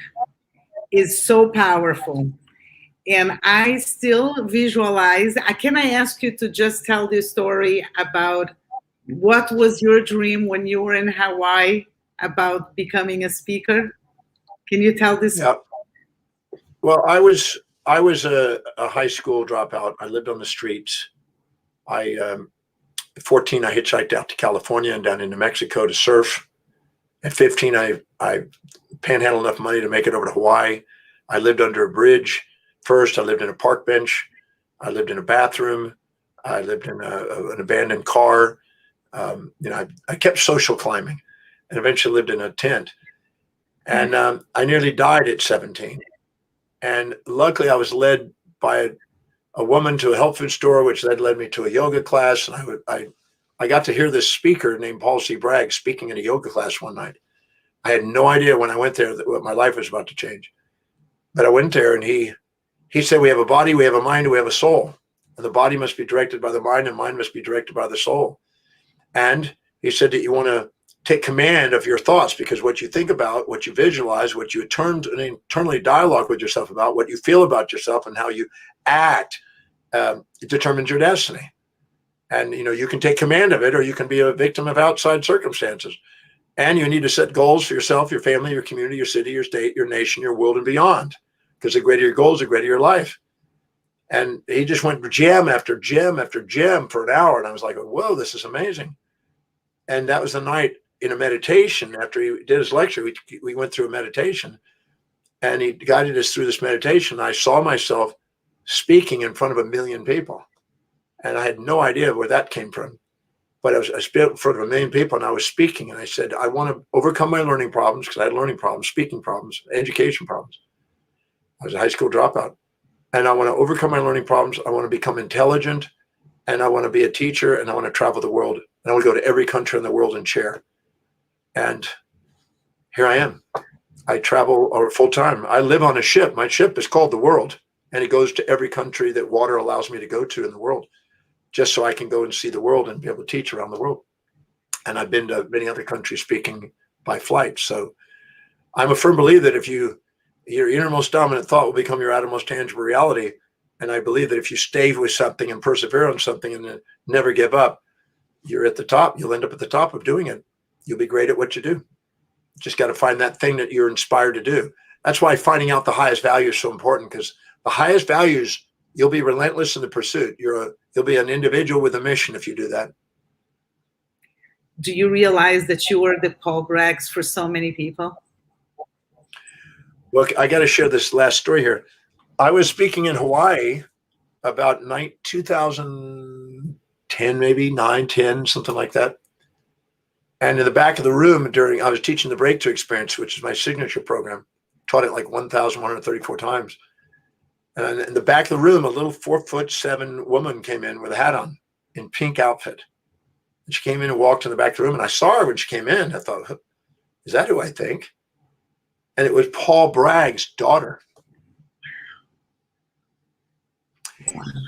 is so powerful. And I still visualize, can I ask you to just tell the story about what was your dream when you were in Hawaii about becoming a speaker? Can you tell this? Yeah. Well, I was a high school dropout. I lived on the streets. At 14, I hitchhiked out to California and down into Mexico to surf. At 15, I panhandled enough money to make it over to Hawaii. I lived under a bridge. First, I lived in a park bench. I lived in a bathroom. I lived in an abandoned car. I kept social climbing, and eventually lived in a tent. And I nearly died at 17. And luckily, I was led by a woman to a health food store, which then led me to a yoga class. And I got to hear this speaker named Paul C. Bragg speaking in a yoga class one night. I had no idea when I went there that my life was about to change. But I went there, and he said, we have a body, we have a mind, we have a soul. And the body must be directed by the mind, and mind must be directed by the soul. And he said that you want to take command of your thoughts, because what you think about, what you visualize, what you internally dialogue with yourself about, what you feel about yourself and how you act, it determines your destiny. And, you can take command of it, or you can be a victim of outside circumstances. And you need to set goals for yourself, your family, your community, your city, your state, your nation, your world, and beyond. Because the greater your goals, the greater your life. And he just went gem after gem after gem for an hour. And I was like, whoa, this is amazing. And that was the night in a meditation. After he did his lecture, we went through a meditation. And he guided us through this meditation. I saw myself speaking in front of 1 million people. And I had no idea where that came from. But I spoke in front of 1 million people, and I was speaking. And I said, I want to overcome my learning problems, because I had learning problems, speaking problems, education problems. I was a high school dropout. And I want to overcome my learning problems. I want to become intelligent, and I want to be a teacher, and I want to travel the world. And I want to go to every country in the world and share. And here I am. I travel full time. I live on a ship. My ship is called the world, and it goes to every country that water allows me to go to in the world, just so I can go and see the world and be able to teach around the world. And I've been to many other countries speaking by flight. So I'm a firm believer that if your innermost dominant thought will become your outermost tangible reality. And I believe that if you stay with something and persevere on something and never give up, you're at the top. You'll end up at the top of doing it. You'll be great at what you do. Just got to find that thing that you're inspired to do. That's why finding out the highest value is so important, because the highest values, you'll be relentless in the pursuit. You'll be an individual with a mission if you do that. Do you realize that you were the Paul Braggs for so many people? Well, I got to share this last story here. I was speaking in Hawaii about 2010, maybe 9, 10, something like that. And in the back of the room I was teaching the Breakthrough Experience, which is my signature program. Taught it like 1,134 times. And in the back of the room, a little 4'7" woman came in with a hat on, in pink outfit. And she came in and walked in the back of the room, and I saw her when she came in. I thought, is that who I think? and it was Paul Bragg's daughter.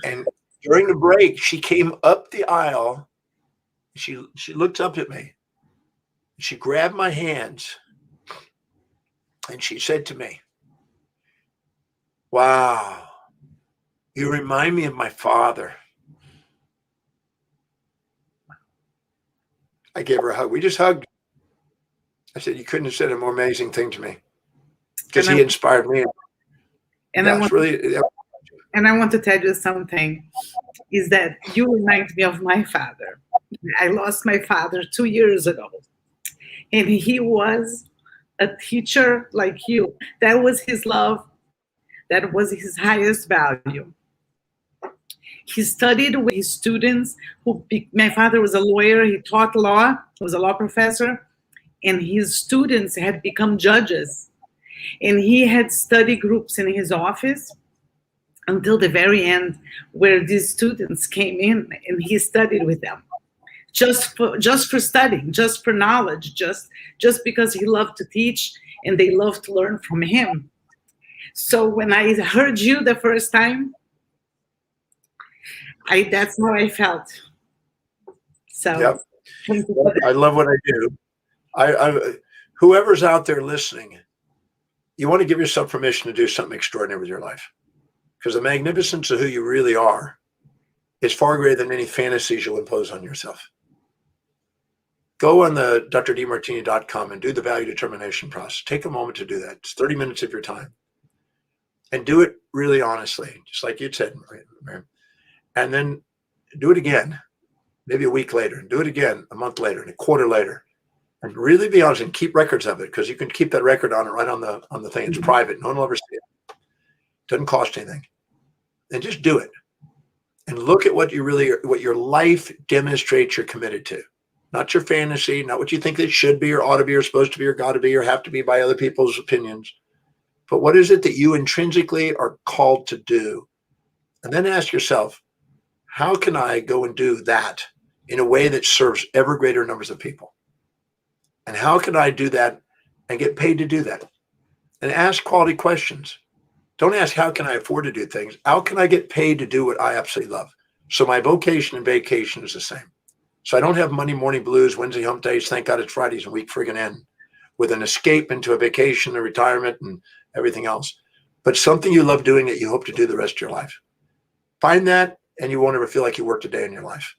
And during the break, she came up the aisle. She looked up at me. She grabbed my hands and she said to me, "Wow, you remind me of my father." I gave her a hug. We just hugged. I said, "You couldn't have said a more amazing thing to me," because he inspired me. And I want to tell you something, is that you remind me of my father. I lost my father 2 years ago, and he was a teacher like you. That was his love. That was his highest value. He studied with his students. My father was a lawyer. He taught law. He was a law professor, and his students had become judges. And he had study groups in his office until the very end, where these students came in and he studied with them, just for studying, just for knowledge, just because he loved to teach and they loved to learn from him. So when I heard you the first time, that's how I felt. So yep. I love what I do. Whoever's out there listening, you want to give yourself permission to do something extraordinary with your life, because the magnificence of who you really are is far greater than any fantasies you'll impose on yourself. Go on the drdemartini.com and do the value determination process. Take a moment to do that. It's 30 minutes of your time. And do it really honestly, just like you said, Miriam. And then do it again, maybe a week later, and do it again a month later and a quarter later. And really be honest and keep records of it, because you can keep that record on it right on the thing. It's private. No one will ever see it. Doesn't cost anything. And just do it. And look at what your life demonstrates you're committed to. Not your fantasy, not what you think it should be or ought to be or supposed to be or got to be or have to be by other people's opinions. But what is it that you intrinsically are called to do? And then ask yourself, how can I go and do that in a way that serves ever greater numbers of people? And how can I do that and get paid to do that? And ask quality questions. Don't ask, how can I afford to do things? How can I get paid to do what I absolutely love? So my vocation and vacation is the same. So I don't have Monday morning blues, Wednesday hump days, thank God it's Fridays and week friggin' end, with an escape into a vacation, a retirement, and everything else. But something you love doing that you hope to do the rest of your life. Find that, and you won't ever feel like you worked a day in your life.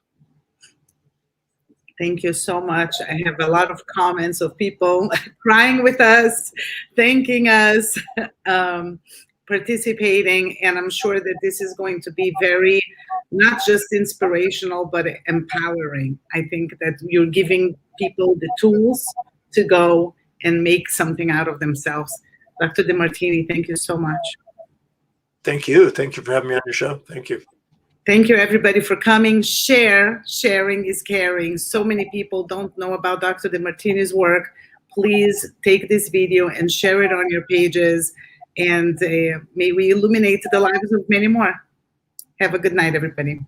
Thank you so much. I have a lot of comments of people crying with us, thanking us, participating, and I'm sure that this is going to be very, not just inspirational, but empowering. I think that you're giving people the tools to go and make something out of themselves. Dr. Demartini, thank you so much. Thank you. Thank you for having me on your show. Thank you. Thank you, everybody, for coming. Sharing is caring. So many people don't know about Dr. Demartini's work. Please take this video and share it on your pages, and may we illuminate the lives of many more. Have a good night, everybody.